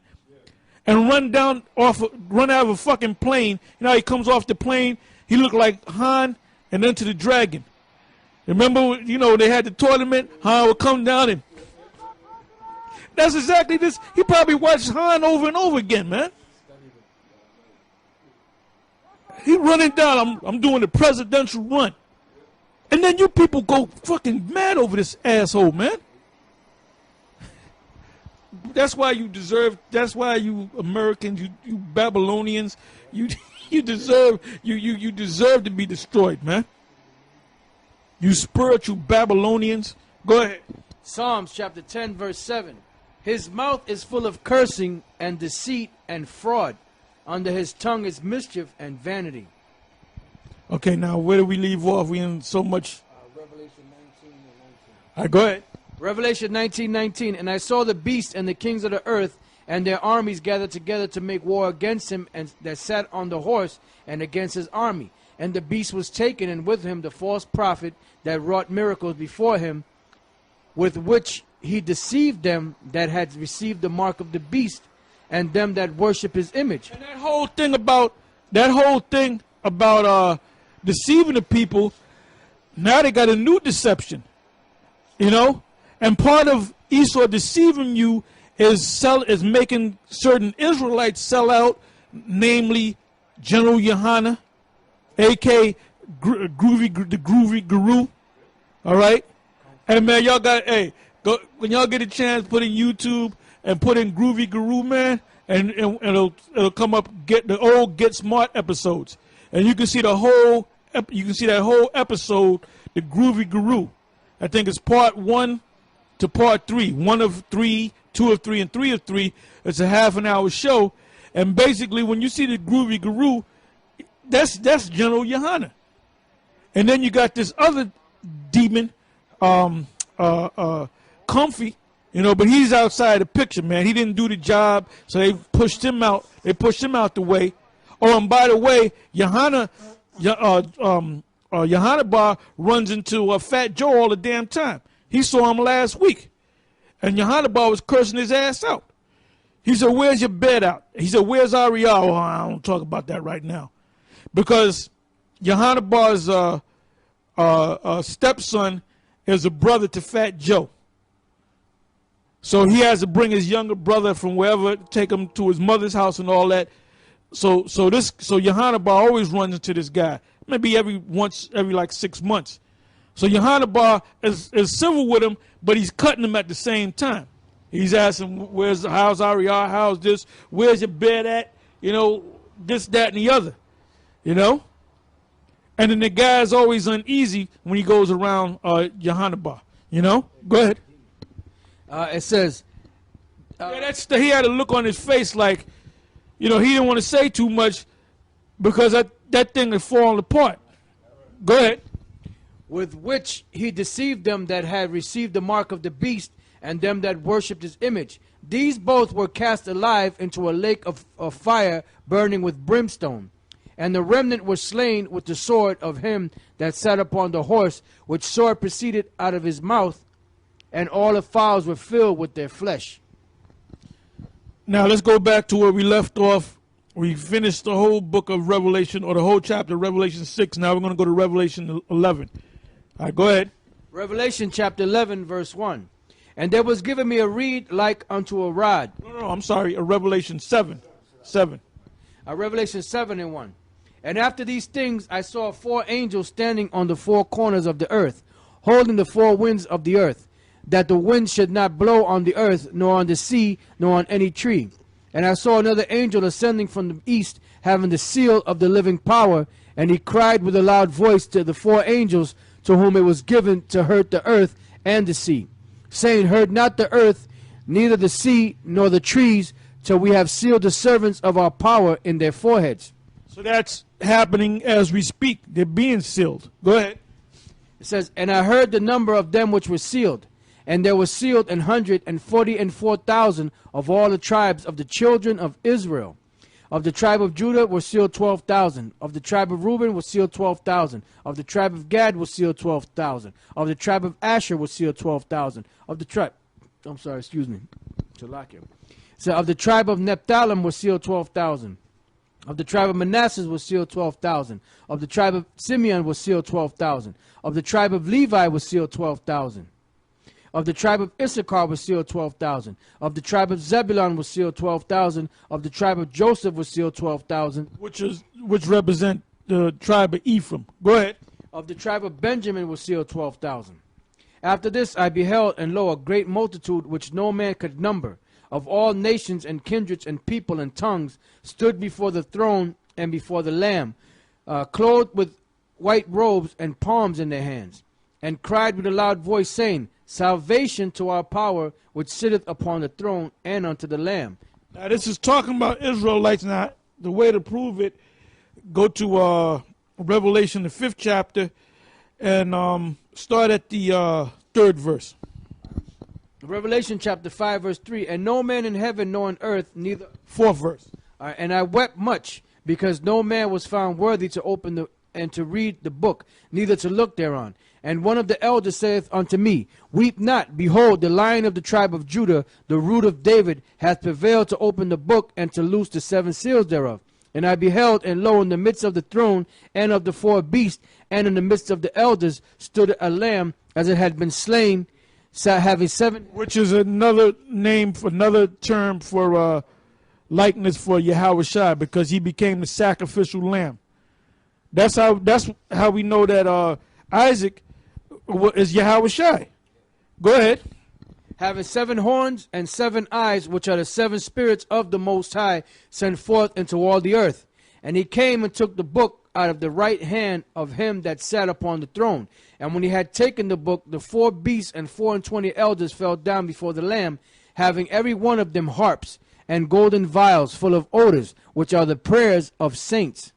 and run out of a fucking plane. You know how he comes off the plane? He looked like Han and Enter the Dragon. Remember, you know, they had the tournament, Han would come down and... That's exactly this. He probably watched Han over and over again, man. He running down, I'm doing the presidential run. And then you people go fucking mad over this asshole, man. That's why you deserve, that's why you Americans, you Babylonians, you deserve to be destroyed, man. You spiritual Babylonians. Go ahead. Psalms chapter 10, verse 7. His mouth is full of cursing and deceit and fraud. Under his tongue is mischief and vanity. Okay, now where do we leave off? We in so much. Revelation 19 and 19. All right, go ahead. Revelation 19:19. And I saw the beast and the kings of the earth and their armies gathered together to make war against him and that sat on the horse and against his army. And the beast was taken, and with him the false prophet that wrought miracles before him, with which he deceived them that had received the mark of the beast, and them that worship his image. And that whole thing about deceiving the people, now they got a new deception, you know. And part of Esau deceiving you is making certain Israelites sell out, namely General Yohana, a.k.a. the Groovy Guru. All right? Hey, man, y'all got, when y'all get a chance, put in YouTube and put in Groovy Guru, man, and it'll come up, get the old Get Smart episodes. And you can see that whole episode, the Groovy Guru. I think it's part 1 to part 3. 1 of 3, 2 of 3, and 3 of 3. It's a half-an-hour show. And basically, when you see the Groovy Guru, that's General Yohana. And then you got this other demon, Comfy, you know, but he's outside the picture, man. He didn't do the job, so they pushed him out. They pushed him out the way. Oh, and by the way, Yohana Bar runs into Fat Joe all the damn time. He saw him last week, and Yohana Bar was cursing his ass out. He said, "Where's your bed out?" He said, "Where's Ariel?" Oh, I don't talk about that right now. Because Yohana Bar's stepson is a brother to Fat Joe. So he has to bring his younger brother from wherever, take him to his mother's house and all that. So Yohana Bar always runs into this guy. Maybe every like 6 months. So Yohana Bar is civil with him, but he's cutting him at the same time. He's asking, how's Ariel, how's this, where's your bed at? You know, this, that, and the other. You know? And then the guy's always uneasy when he goes around Yohana Bar. You know? Go ahead. It says... he had a look on his face like, you know, he didn't want to say too much because that thing had fallen apart. Go ahead. With which he deceived them that had received the mark of the beast and them that worshipped his image. These both were cast alive into a lake of fire burning with brimstone. And the remnant was slain with the sword of him that sat upon the horse, which sword proceeded out of his mouth, and all the fowls were filled with their flesh. Now let's go back to where we left off. We finished the whole book of Revelation, or the whole chapter of Revelation 6. Now we're going to go to Revelation 11. All right, go ahead. Revelation chapter 11, verse 1. And there was given me a reed like unto a rod. No, I'm sorry, Revelation 7. Revelation 7 and 1. And after these things I saw 4 angels standing on the 4 corners of the earth, holding the 4 winds of the earth, that the wind should not blow on the earth, nor on the sea, nor on any tree. And I saw another angel ascending from the east, having the seal of the living power, and he cried with a loud voice to the 4 angels to whom it was given to hurt the earth and the sea, saying, hurt not the earth, neither the sea, nor the trees, till we have sealed the servants of our power in their foreheads. So that's happening as we speak. They're being sealed. Go ahead. It says, and I heard the number of them which were sealed, and there were sealed 144,000 of all the tribes of the children of Israel. Of the tribe of Judah were sealed 12,000. Of the tribe of Reuben were sealed 12,000. Of the tribe of Gad was sealed 12,000. Of the tribe of Asher was sealed 12,000. Of the tribe, So of the tribe of Naphtali was sealed 12,000. Of the tribe of Manasseh was sealed 12,000. Of the tribe of Simeon was sealed 12,000. Of the tribe of Levi was sealed 12,000. Of the tribe of Issachar was sealed 12,000. Of the tribe of Zebulun was sealed 12,000. Of the tribe of Joseph was sealed 12,000. Which represent the tribe of Ephraim. Go ahead. Of the tribe of Benjamin was sealed 12,000. After this I beheld, and lo, a great multitude which no man could number, of all nations and kindreds and people and tongues, stood before the throne and before the Lamb, clothed with white robes and palms in their hands, and cried with a loud voice, saying, salvation to our power which sitteth upon the throne and unto the Lamb. Now this is talking about Israelites. Now the way to prove it, go to Revelation the 5th chapter and start at the 3rd verse. Revelation chapter 5 verse 3. And no man in heaven nor on earth, neither. 4th verse. And I wept much, because no man was found worthy to open and to read the book, neither to look thereon. And one of the elders saith unto me, weep not, behold, the Lion of the tribe of Judah, the root of David, hath prevailed to open the book and to loose the 7 seals thereof. And I beheld, and lo, in the midst of the throne and of the 4 beasts, and in the midst of the elders, stood a lamb as it had been slain, having 7. Which is another name, for another term for likeness for Yahushua, because he became the sacrificial lamb. That's how we know that Isaac is Yahushua. Go ahead. Having 7 horns and 7 eyes, which are the 7 spirits of the Most High, sent forth into all the earth. And he came and took the book out of the right hand of him that sat upon the throne. And when he had taken the book, the 4 beasts and 24 elders fell down before the Lamb, having every one of them harps and golden vials full of odors, which are the prayers of saints.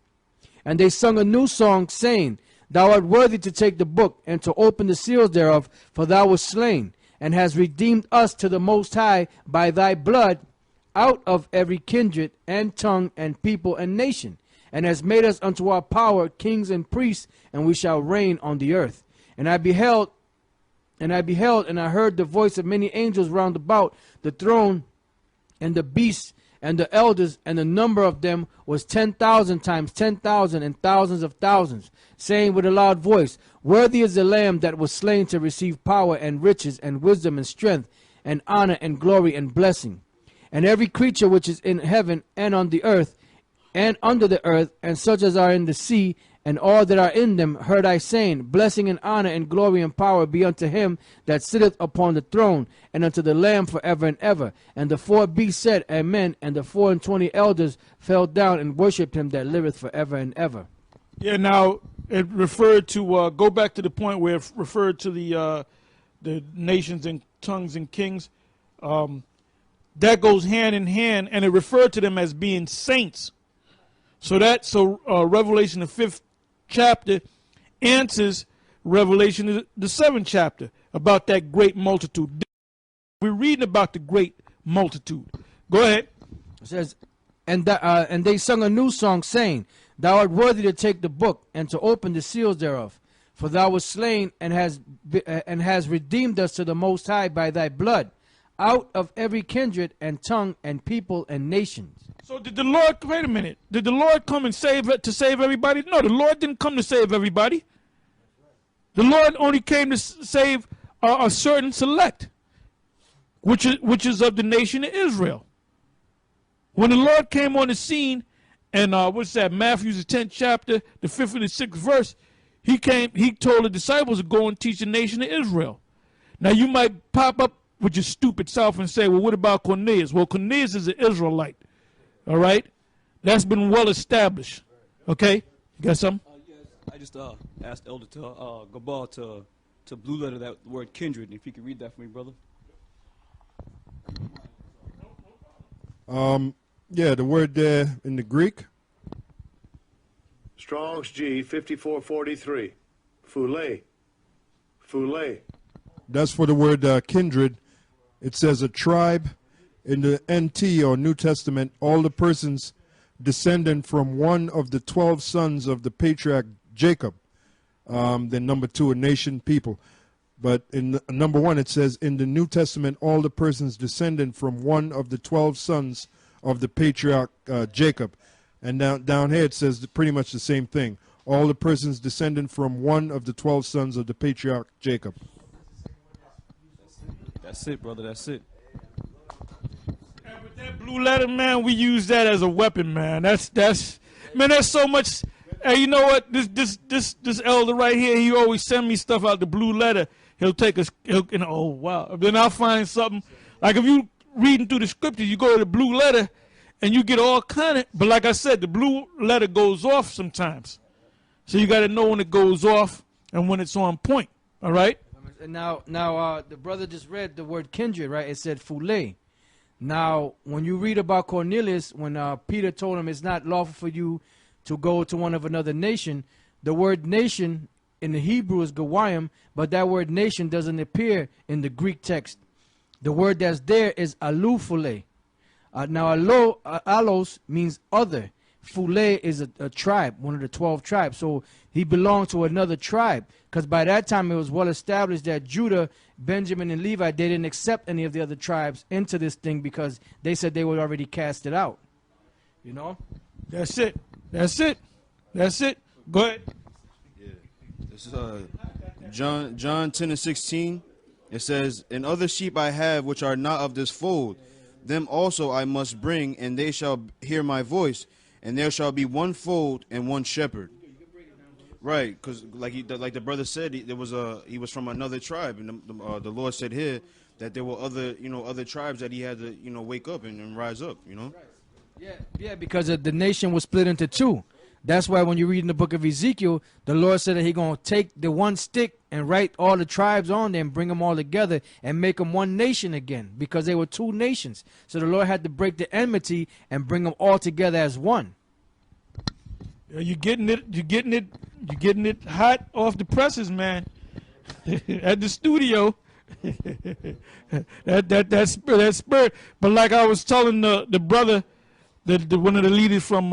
And they sung a new song, saying, thou art worthy to take the book and to open the seals thereof, for thou wast slain, and hast redeemed us to the Most High by thy blood out of every kindred and tongue and people and nation, and hast made us unto our power kings and priests, and we shall reign on the earth. And I beheld, and I heard the voice of many angels round about the throne and the beasts and the elders, and the number of them was 10,000 times 10,000 and thousands of thousands, saying with a loud voice, worthy is the Lamb that was slain to receive power and riches and wisdom and strength and honor and glory and blessing. And every creature which is in heaven and on the earth and under the earth, and such as are in the sea, and all that are in them, heard I saying, blessing and honor and glory and power be unto him that sitteth upon the throne, and unto the Lamb forever and ever. And the 4 beasts said, Amen. And the 24 elders fell down and worshipped him that liveth forever and ever. Yeah, now it referred to, go back to the point where it referred to the nations and tongues and kings. That goes hand in hand, and it referred to them as being saints. So Revelation the 5th chapter answers Revelation the 7th chapter about that great multitude. We're reading about the great multitude. Go ahead. It says, and they sung a new song, saying, Thou art worthy to take the book and to open the seals thereof. For thou wast slain and has redeemed us to the Most High by thy blood, out of every kindred and tongue and people and nations. So did the Lord, wait a minute, did the Lord come and save everybody? No, the Lord didn't come to save everybody. The Lord only came to save a certain select, which is of the nation of Israel. When the Lord came on the scene, and what's that, Matthew the 10th chapter, the 5th and the 6th verse, he told the disciples to go and teach the nation of Israel. Now you might pop up with your stupid self and say, well, what about Cornelius? Well, Cornelius is an Israelite. All right? That's been well established. Okay? You got something? Yes. I just asked Elder to Gabal to blue letter that word kindred. If you could read that for me, brother. Yeah, the word there in the Greek. Strong's G 5443. Foulé. Foulé. That's for the word kindred. It says a tribe. In the NT or New Testament, all the persons descendant from one of the 12 sons of the patriarch Jacob. Then number 2, a nation, people. But in number 1, it says, in the New Testament, all the persons descendant from one of the 12 sons of the patriarch Jacob. And down here it says pretty much the same thing. All the persons descendant from one of the 12 sons of the patriarch Jacob. That's it, brother. That's it. And with that blue letter, man, we use that as a weapon, man. That's man, there's so much. Hey, you know what? This elder right here, he always send me stuff out the blue letter. He'll take us. Oh wow. Then I'll find something. Like if you reading through the scriptures, you go to the blue letter, and you get all kind of. But like I said, the blue letter goes off sometimes, so you got to know when it goes off and when it's on point. All right. Now, the brother just read the word kindred, right? It said foulé. Now, when you read about Cornelius, when Peter told him it's not lawful for you to go to one of another nation, the word nation in the Hebrew is gawayim, but that word nation doesn't appear in the Greek text. The word that's there is alufule. Now, alos means other. Foulé is a tribe, one of the 12 tribes. So he belonged to another tribe. Because by that time it was well established that Judah, Benjamin, and Levi, they didn't accept any of the other tribes into this thing because they said they were already casted out. You know? That's it. That's it. That's it. Go ahead. Yeah. This is John 10:16. It says, and other sheep I have which are not of this fold, them also I must bring, and they shall hear my voice, and there shall be one fold and one shepherd. Right, because like the brother said, he was from another tribe, and the Lord said here that there were other tribes that he had to wake up and rise up. Yeah, because the nation was split into two. That's why when you read in the book of Ezekiel, the Lord said that He's gonna take the one stick and write all the tribes on them, bring them all together, and make them one nation again, because they were two nations. So the Lord had to break the enmity and bring them all together as one. You're getting it hot off the presses, man. At the studio. that spirit. But like I was telling the brother, one of the leaders from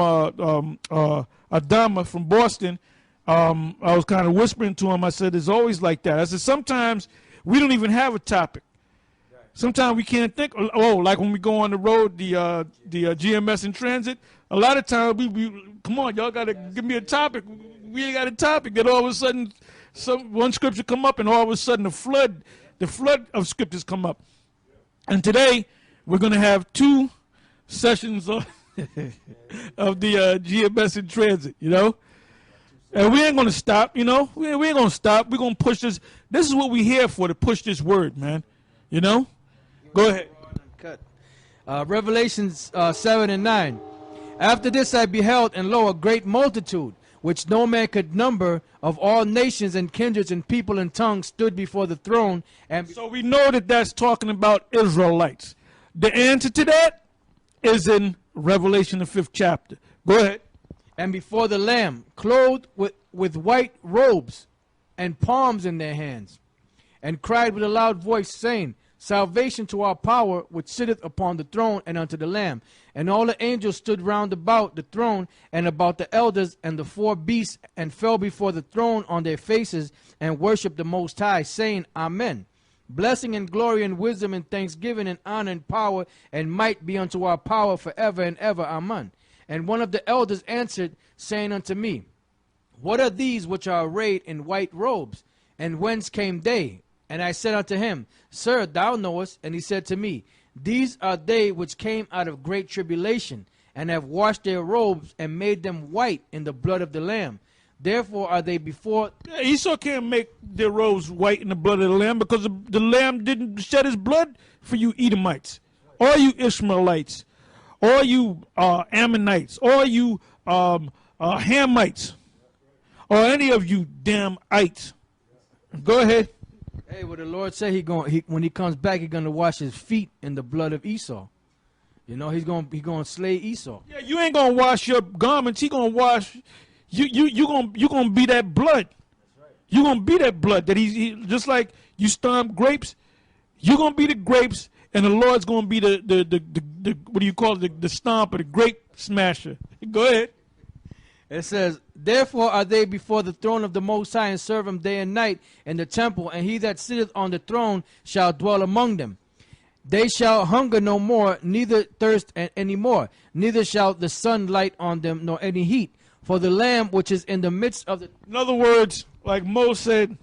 Adama from Boston, I was kind of whispering to him. I said, it's always like that. I said, sometimes we don't even have a topic. Sometimes we can't think. Oh, like when we go on the road, the GMS in transit. A lot of times we come on, y'all gotta give me a topic. We ain't got a topic. Then all of a sudden, one scripture come up, and all of a sudden the flood of scriptures come up. And today we're gonna have 2 sessions of of the GMS in transit. And we ain't gonna stop. We ain't gonna stop. We're gonna push this. This is what we're here for, to push this word, man. Go ahead. Revelations 7 and 9. After this I beheld, and lo, a great multitude, which no man could number, of all nations and kindreds and people and tongues, stood before the throne. And so we know that that's talking about Israelites. The answer to that is in Revelation the 5th chapter. Go ahead. And before the Lamb, clothed with white robes and palms in their hands, and cried with a loud voice, saying, salvation to our power, which sitteth upon the throne, and unto the Lamb. And all the angels stood round about the throne, and about the elders, and the four beasts, and fell before the throne on their faces, and worshipped the Most High, saying, Amen. Blessing and glory and wisdom and thanksgiving and honor and power and might be unto our power forever and ever. Amen. And one of the elders answered, saying unto me, What are these which are arrayed in white robes? And whence came they? And I said unto him, Sir, thou knowest. And he said to me, These are they which came out of great tribulation, and have washed their robes, and made them white in the blood of the Lamb. Therefore are they before... Esau can't make their robes white in the blood of the Lamb, because the Lamb didn't shed his blood for you Edomites, or you Ishmaelites, or you Ammonites, or you Hamites, or any of you damn ites. Go ahead. Hey, well, the Lord said when he comes back, he's going to wash his feet in the blood of Esau. You know, he's going to slay Esau. Yeah, you ain't going to wash your garments. He going to wash... You gonna be that blood. You gonna be that blood that he just like you stomp grapes. You gonna be the grapes, and the Lord's gonna be the what do you call it? The stomper, the grape smasher. Go ahead. It says, Therefore are they before the throne of the Most High, and serve him day and night in the temple, and he that sitteth on the throne shall dwell among them. They shall hunger no more, neither thirst any more, neither shall the sun light on them, nor any heat. For the Lamb which is in the midst of the... In other words, like Mo said,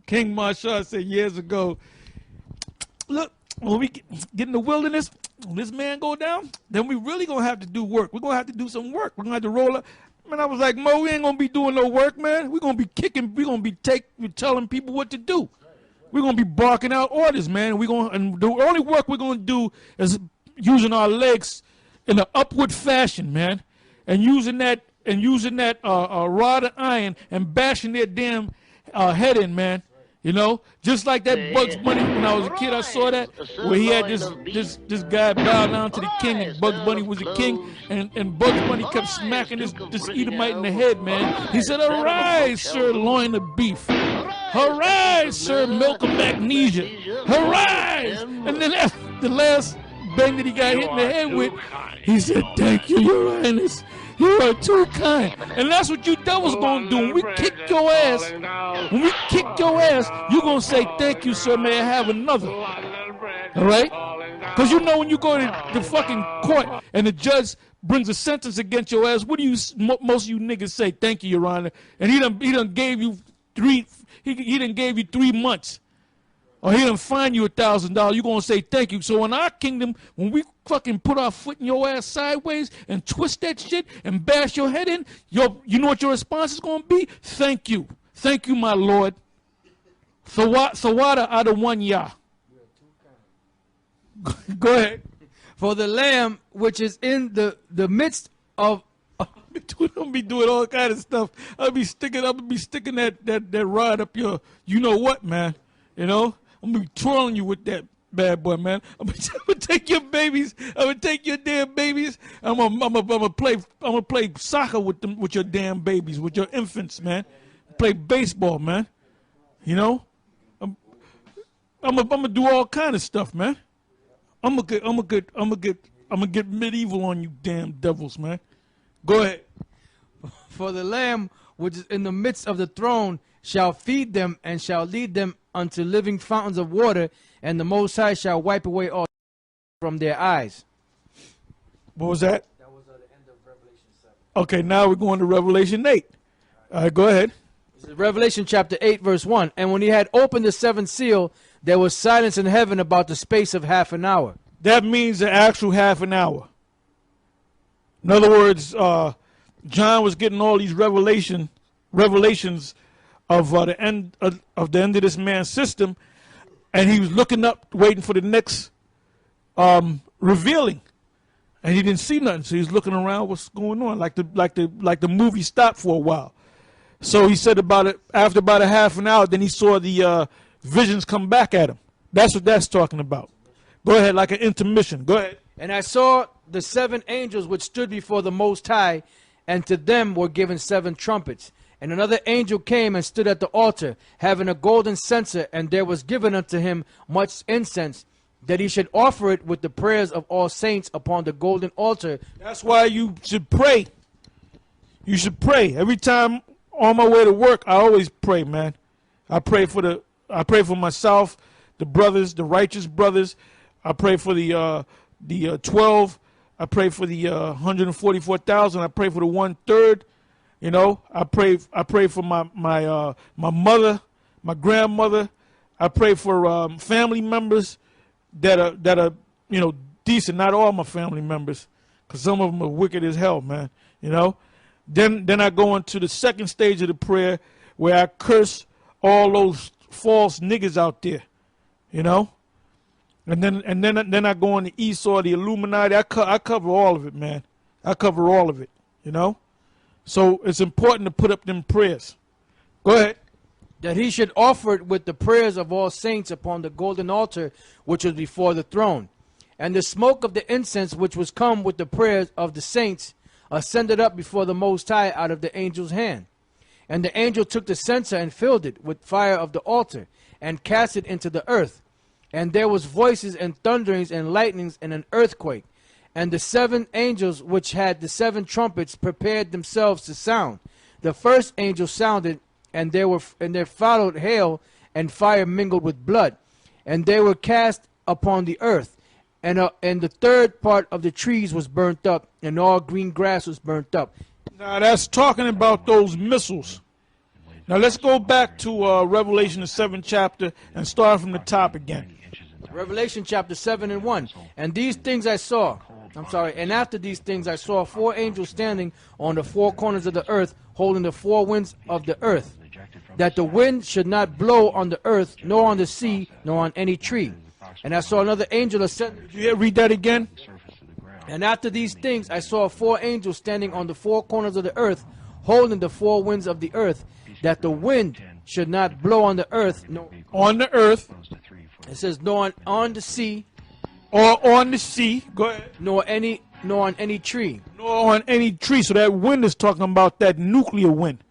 King Marshall said years ago, look, when we get in the wilderness, when this man go down, then we really going to have to do work. We're going to have to do some work. We're going to have to roll up. Man, I was like, Mo, we ain't going to be doing no work, man. We're going to be kicking. We're going to be telling people what to do. We're going to be barking out orders, man. And the only work we're going to do is using our legs in an upward fashion, man, and using that rod of iron and bashing their damn head in, man. You know, just like that Bugs Bunny. When I was a kid, I saw that where he had this guy bow down to the king, and Bugs Bunny was the king, and Bugs Bunny kept smacking this Edomite in the head, man. He said, "Arise, sir, loin of beef. Arise, sir, milk of magnesia. Arise!" And then after the last bang that he got hit in the head with, he said, "Thank you, Your Highness. You are too kind." And that's what you devils gonna do. When we kick your ass, you gonna say, "Thank you, sir, may I have another?" All right? Because you know when you go to the fucking court and the judge brings a sentence against your ass, what do most of you niggas say? "Thank you, Your Honor." And he done gave you 3 months. Or he done fine you $1,000, you gonna say thank you. So in our kingdom, when we fucking put our foot in your ass sideways and twist that shit and bash your head in, you know what your response is gonna be? Thank you. Thank you, my Lord. Sawada Adawanya. Go ahead. For the Lamb which is in the midst of... I'm be doing all kind of stuff. I'll be sticking that rod up your, you know what, man. You know? I'm gonna be twirling you with that bad boy, man. I'm gonna take your babies. I'm gonna take your damn babies. I'm gonna play soccer with them, with your damn babies, with your infants, man. Play baseball, man. You know? I'm gonna do all kind of stuff, man. I'm gonna get medieval on you, damn devils, man. Go ahead. For the Lamb which is in the midst of the throne shall feed them, and shall lead them unto living fountains of water, and the Most High shall wipe away all from their eyes. What was that? That was the end of Revelation 7. Okay, now we're going to Revelation 8. All right, go ahead. This is Revelation chapter 8, verse 1. And when he had opened the seventh seal, there was silence in heaven about the space of half an hour. That means the actual half an hour. In other words, John was getting all these revelations of the end of this man's system, and he was looking up, waiting for the next revealing, and he didn't see nothing. So he's looking around, what's going on? Like the movie stopped for a while. So he said after about a half an hour, then he saw the visions come back at him. That's what that's talking about. Go ahead, like an intermission. Go ahead. And I saw the 7 angels which stood before the Most High, and to them were given 7 trumpets. And another angel came and stood at the altar, having a golden censer, and there was given unto him much incense, that he should offer it with the prayers of all saints upon the golden altar. That's why you should pray. You should pray. Every time on my way to work, I always pray, man. I pray for myself, the brothers, the righteous brothers. I pray for the 12. I pray for the 144,000. I pray for the 1/3. You know, I pray for my mother, my grandmother. I pray for family members that are you know, decent. Not all my family members, because some of them are wicked as hell, man. You know. Then I go into the second stage of the prayer where I curse all those false niggas out there. You know. And then I go on the Esau, the Illuminati. I cover all of it, man. I cover all of it. You know. So it's important to put up them prayers. Go ahead. That he should offer it with the prayers of all saints upon the golden altar which was before the throne. And the smoke of the incense which was come with the prayers of the saints ascended up before the Most High out of the angel's hand. And the angel took the censer and filled it with fire of the altar and cast it into the earth. And there was voices and thunderings and lightnings and an earthquake. And the 7 angels which had the 7 trumpets prepared themselves to sound. The first angel sounded, and there followed hail and fire mingled with blood, and they were cast upon the earth. And the third part of the trees was burnt up, and all green grass was burnt up. Now that's talking about those missiles. Now let's go back to Revelation the 7th chapter and start from the top again. Revelation chapter 7 and 1. And these things I saw. And after these things I saw 4 angels standing on the 4 corners of the earth, holding the 4 winds of the earth, that the wind should not blow on the earth, nor on the sea, nor on any tree. And I saw another angel ascend. Did you read that again? And after these things I saw 4 angels standing on the 4 corners of the earth, holding the 4 winds of the earth, that the wind should not blow on the earth, nor on the earth. It says nor on the sea, or on the sea. Go ahead. Nor on any tree. Nor on any tree. So that wind is talking about that nuclear wind.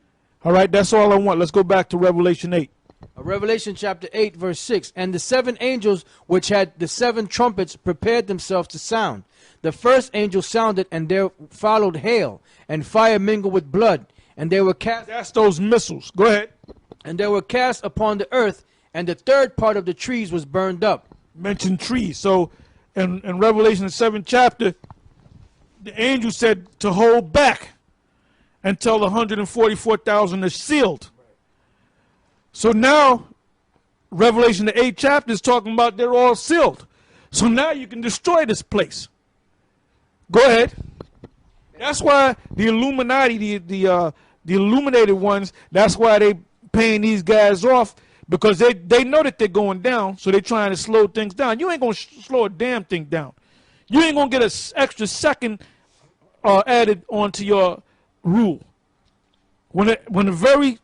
All right, that's all I want. Let's go back to Revelation 8. Revelation chapter 8, verse 6. And the 7 angels which had the 7 trumpets prepared themselves to sound. The first angel sounded, and there followed hail, and fire mingled with blood. And they were cast. That's those missiles. Go ahead. And they were cast upon the earth, and the third part of the trees was burned up. Mention trees. So in Revelation the 7th chapter, the angel said to hold back until the 144,000 are sealed. So now, Revelation the 8th chapter is talking about they're all sealed. So now you can destroy this place. Go ahead. That's why the Illuminati, the illuminated ones, that's why they paying these guys off, because they know that they're going down, so they're trying to slow things down. You ain't going to slow a damn thing down. You ain't going to get an extra second added onto your rule. When the very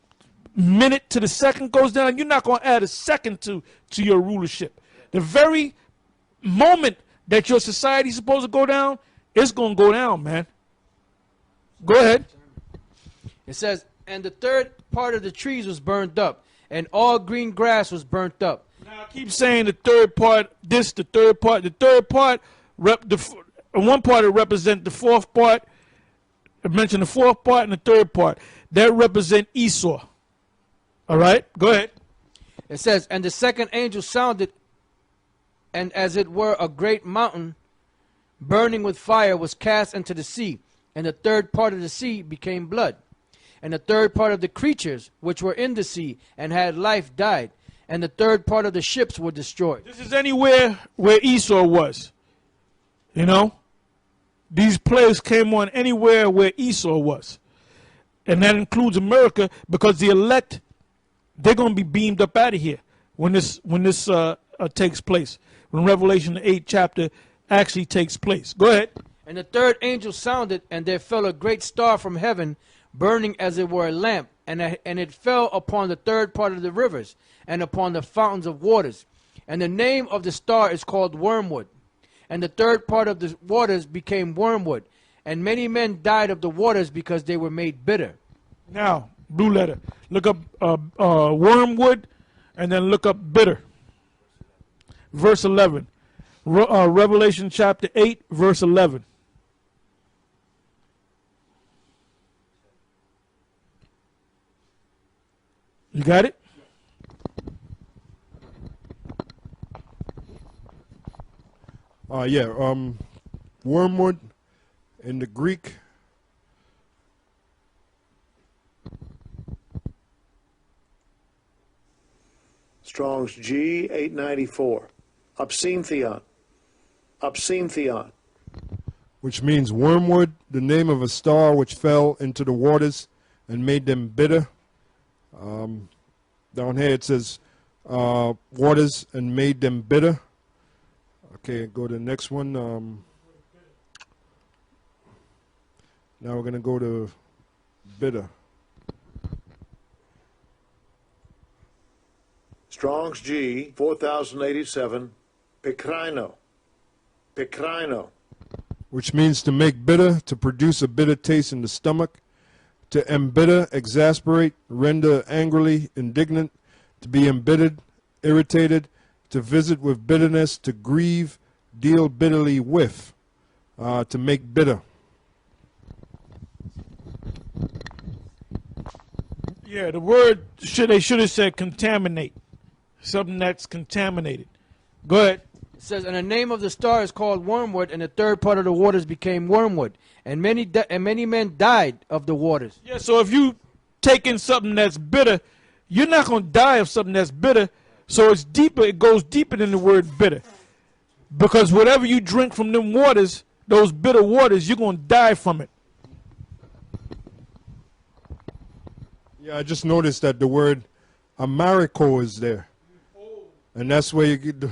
minute to the second goes down, you're not going to add a second to your rulership. The very moment that your society is supposed to go down, it's going to go down, man. Go ahead. It says, and the third part of the trees was burned up, and all green grass was burnt up. Now I keep saying the third part, this, the third part. The third part, one part represents the fourth part. I mentioned the fourth part and the third part. That represent Esau. All right, go ahead. It says, and the second angel sounded, and as it were a great mountain burning with fire was cast into the sea, and the third part of the sea became blood. And the third part of the creatures which were in the sea and had life died, and the third part of the ships were destroyed. This is anywhere where Esau was. You know? These plagues came on anywhere where Esau was. And that includes America, because the elect, they're going to be beamed up out of here when this takes place. When Revelation 8 chapter actually takes place. Go ahead. And the third angel sounded, and there fell a great star from heaven, burning as it were a lamp, and it fell upon the third part of the rivers, and upon the fountains of waters. And the name of the star is called Wormwood. And the third part of the waters became wormwood, and many men died of the waters because they were made bitter. Now, blue letter. Look up wormwood, and then look up bitter. Verse 11. Revelation chapter 8, verse 11. You got it? Yeah. Wormwood in the Greek. Strong's G 894. Obscentheon. Obscentheon. Which means wormwood, the name of a star which fell into the waters and made them bitter. Down here it says waters and made them bitter. Okay, go to the next one. Now we're going to go to bitter. Strong's G 4087. Pikrino. Pikrino. Which means to make bitter, to produce a bitter taste in the stomach, to embitter, exasperate, render angrily indignant, to be embittered, irritated, to visit with bitterness, to grieve, deal bitterly with, to make bitter. Yeah, the word they should have said contaminate. Something that's contaminated. Go ahead. It says, and the name of the star is called wormwood, and the third part of the waters became wormwood, and many men died of the waters. Yeah, so if you take in something that's bitter, you're not going to die of something that's bitter. So it's deeper. It goes deeper than the word bitter. Because whatever you drink from them waters, those bitter waters, you're going to die from it. Yeah, I just noticed that the word Americo is there. And that's where you get the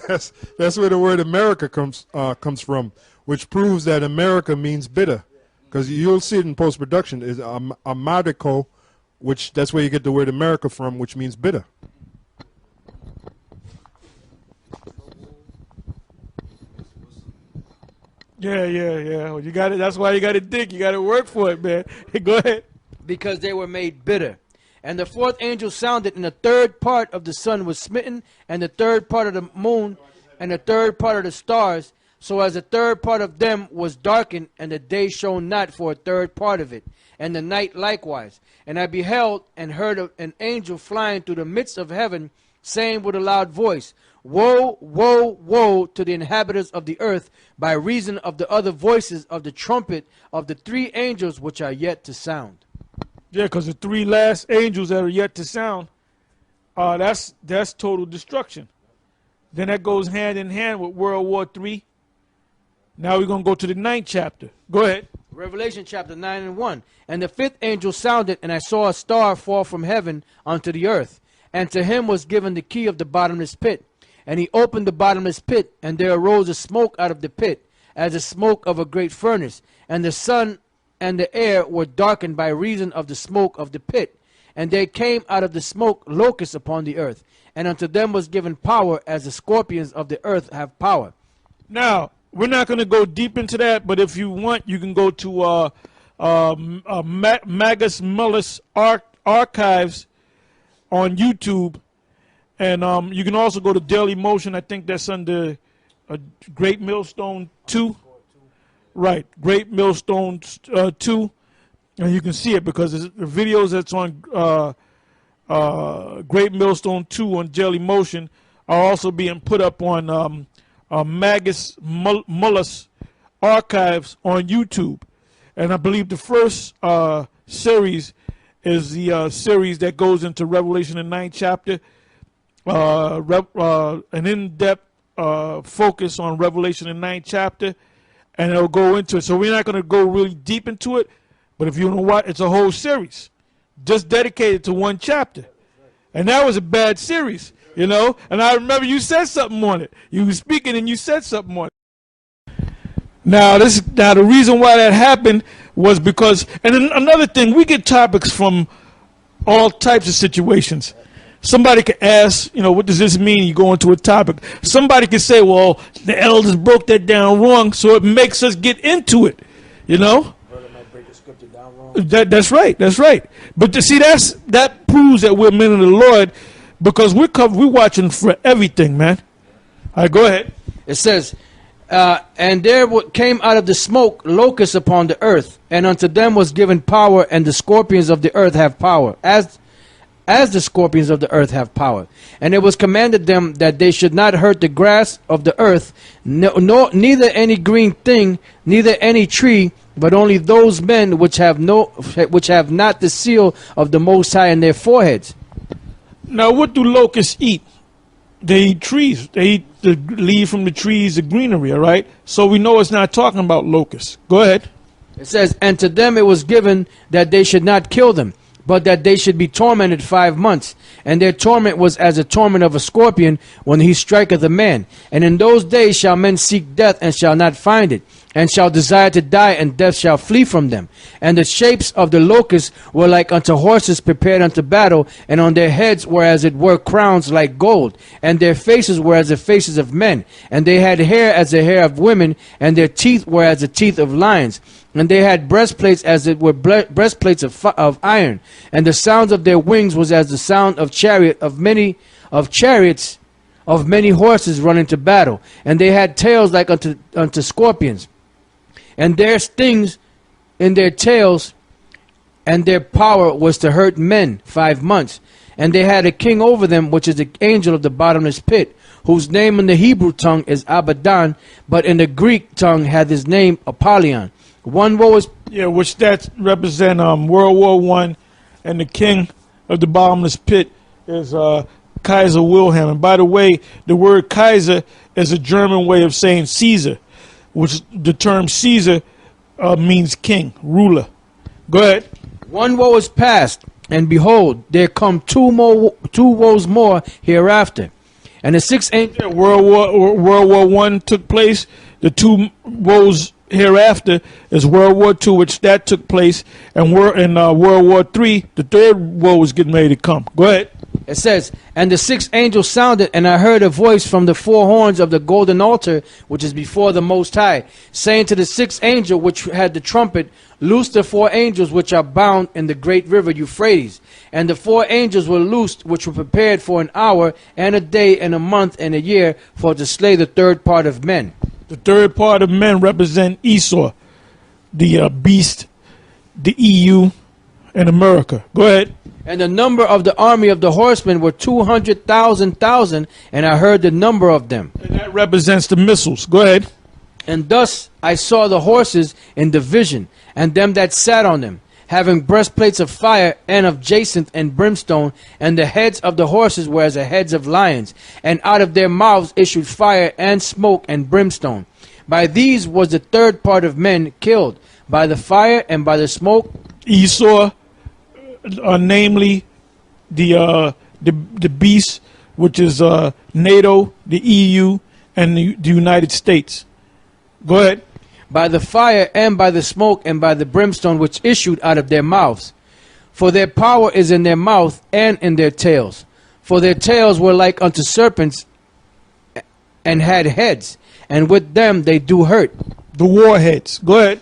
that's where the word America comes from, which proves that America means bitter. Because you'll see it in post-production is Americo, which that's where you get the word America from, which means bitter. Yeah. Well, you got it. That's why you got to dig. You got to work for it, man. Go ahead. Because they were made bitter. And the fourth angel sounded, and the third part of the sun was smitten, and the third part of the moon, and the third part of the stars, so as the third part of them was darkened, and the day shone not for a third part of it, and the night likewise. And I beheld and heard an angel flying through the midst of heaven, saying with a loud voice, Woe, woe, woe to the inhabitants of the earth, by reason of the other voices of the trumpet of the three angels which are yet to sound. Yeah, because the three last angels that are yet to sound, that's total destruction. Then that goes hand in hand with World War III. Now we're going to go to the 9th chapter. Go ahead. Revelation chapter 9 and 1. And the fifth angel sounded, and I saw a star fall from heaven unto the earth. And to him was given the key of the bottomless pit. And he opened the bottomless pit, and there arose a smoke out of the pit, as the smoke of a great furnace. And the sun and the air were darkened by reason of the smoke of the pit. And there came out of the smoke locusts upon the earth. And unto them was given power, as the scorpions of the earth have power. Now, we're not going to go deep into that, but if you want, you can go to Magus Mullis Archives on YouTube. And you can also go to Daily Motion. I think that's under Great Millstone 2. Right, Great Millstone 2. And you can see it because the videos that's on Great Millstone 2 on Daily Motion are also being put up on Magus Mullis Archives on YouTube. And I believe the first series is the series that goes into Revelation, the 9th chapter. An in-depth focus on Revelation, the 9th chapter, and it'll go into it. So we're not going to go really deep into it, but if you know what, it's a whole series just dedicated to one chapter. And that was a bad series, you know. And I remember you said something on it. You were speaking and you said something on it. Now the reason why that happened was because, and another thing, we get topics from all types of situations. Somebody could ask, you know, what does this mean? You go into a topic. Somebody could say, well, the elders broke that down wrong, so it makes us get into it, you know? That's right. That's right. But to see, that proves that we're men of the Lord, because we're watching for everything, man. All right, go ahead. It says, and there came out of the smoke locusts upon the earth, and unto them was given power, and the scorpions of the earth have power, as the scorpions of the earth have power. And it was commanded them that they should not hurt the grass of the earth, neither any green thing, neither any tree, but only those men which have not the seal of the Most High in their foreheads. Now, what do locusts eat? They eat trees. They eat the leaves from the trees, the greenery, all right? So we know it's not talking about locusts. Go ahead. It says, and to them it was given that they should not kill them, but that they should be tormented 5 months. And their torment was as the torment of a scorpion when he striketh a man. And in those days shall men seek death, and shall not find it, and shall desire to die, and death shall flee from them. And the shapes of the locusts were like unto horses prepared unto battle, and on their heads were as it were crowns like gold, and their faces were as the faces of men, and they had hair as the hair of women, and their teeth were as the teeth of lions. And they had breastplates as it were breastplates of iron, and the sound of their wings was as the sound of chariots of many horses running to battle. And they had tails like unto scorpions, and their stings in their tails, and their power was to hurt men 5 months. And they had a king over them, which is the angel of the bottomless pit, whose name in the Hebrew tongue is Abaddon, but in the Greek tongue hath his name Apollyon. One woe is... Yeah, which that represent World War I, and the king of the bottomless pit is Kaiser Wilhelm. And by the way, the word Kaiser is a German way of saying Caesar, which the term Caesar means king, ruler. Go ahead. One woe is past, and behold, there come two woes more hereafter. And the sixth angel... World War I took place. The two woes hereafter is World War II, which that took place, and in World War III, the third woe was getting ready to come. Go ahead. It says, and the sixth angel sounded, and I heard a voice from the four horns of the golden altar, which is before the Most High, saying to the sixth angel which had the trumpet, loose the 4 angels which are bound in the great river Euphrates. And the 4 angels were loosed, which were prepared for an hour, and a day, and a month, and a year, for to slay the third part of men. The third part of men represent Esau, the beast, the EU, and America. Go ahead. And the number of the army of the horsemen were 200,000, and I heard the number of them. And that represents the missiles. Go ahead. And thus I saw the horses in division, and them that sat on them, having breastplates of fire and of jacinth and brimstone, and the heads of the horses were as the heads of lions, and out of their mouths issued fire and smoke and brimstone. By these was the third part of men killed, by the fire and by the smoke. Esau, namely the beast, which is NATO, the EU, and the United States. Go ahead. By the fire and by the smoke and by the brimstone which issued out of their mouths. For their power is in their mouth and in their tails. For their tails were like unto serpents, and had heads, and with them they do hurt. The warheads. Go ahead.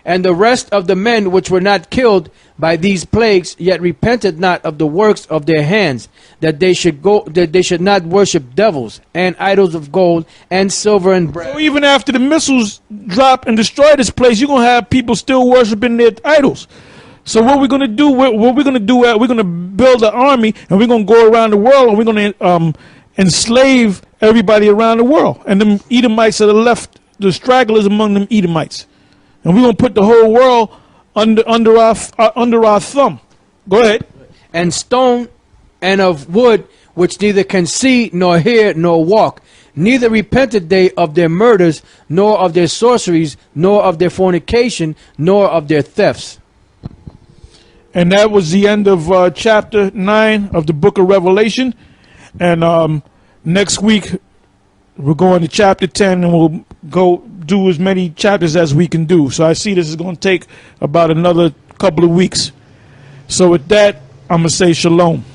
And the rest of the men which were not killed by these plagues, yet repented not of the works of their hands, that they should not worship devils and idols of gold and silver and brass. So even after the missiles drop and destroy this place, you're gonna have people still worshiping their idols. So what we're gonna do? We're gonna build an army, and we're gonna go around the world, and we're gonna enslave everybody around the world. And them Edomites are the left, the stragglers among them Edomites. And we're going to put the whole world under our thumb. Go ahead. And stone and of wood, which neither can see, nor hear, nor walk. Neither repented they of their murders, nor of their sorceries, nor of their fornication, nor of their thefts. And that was the end of chapter 9 of the book of Revelation. And next week, we're going to chapter 10, and we'll go do as many chapters as we can do. So I see this is going to take about another couple of weeks. So with that, I'm going to say shalom.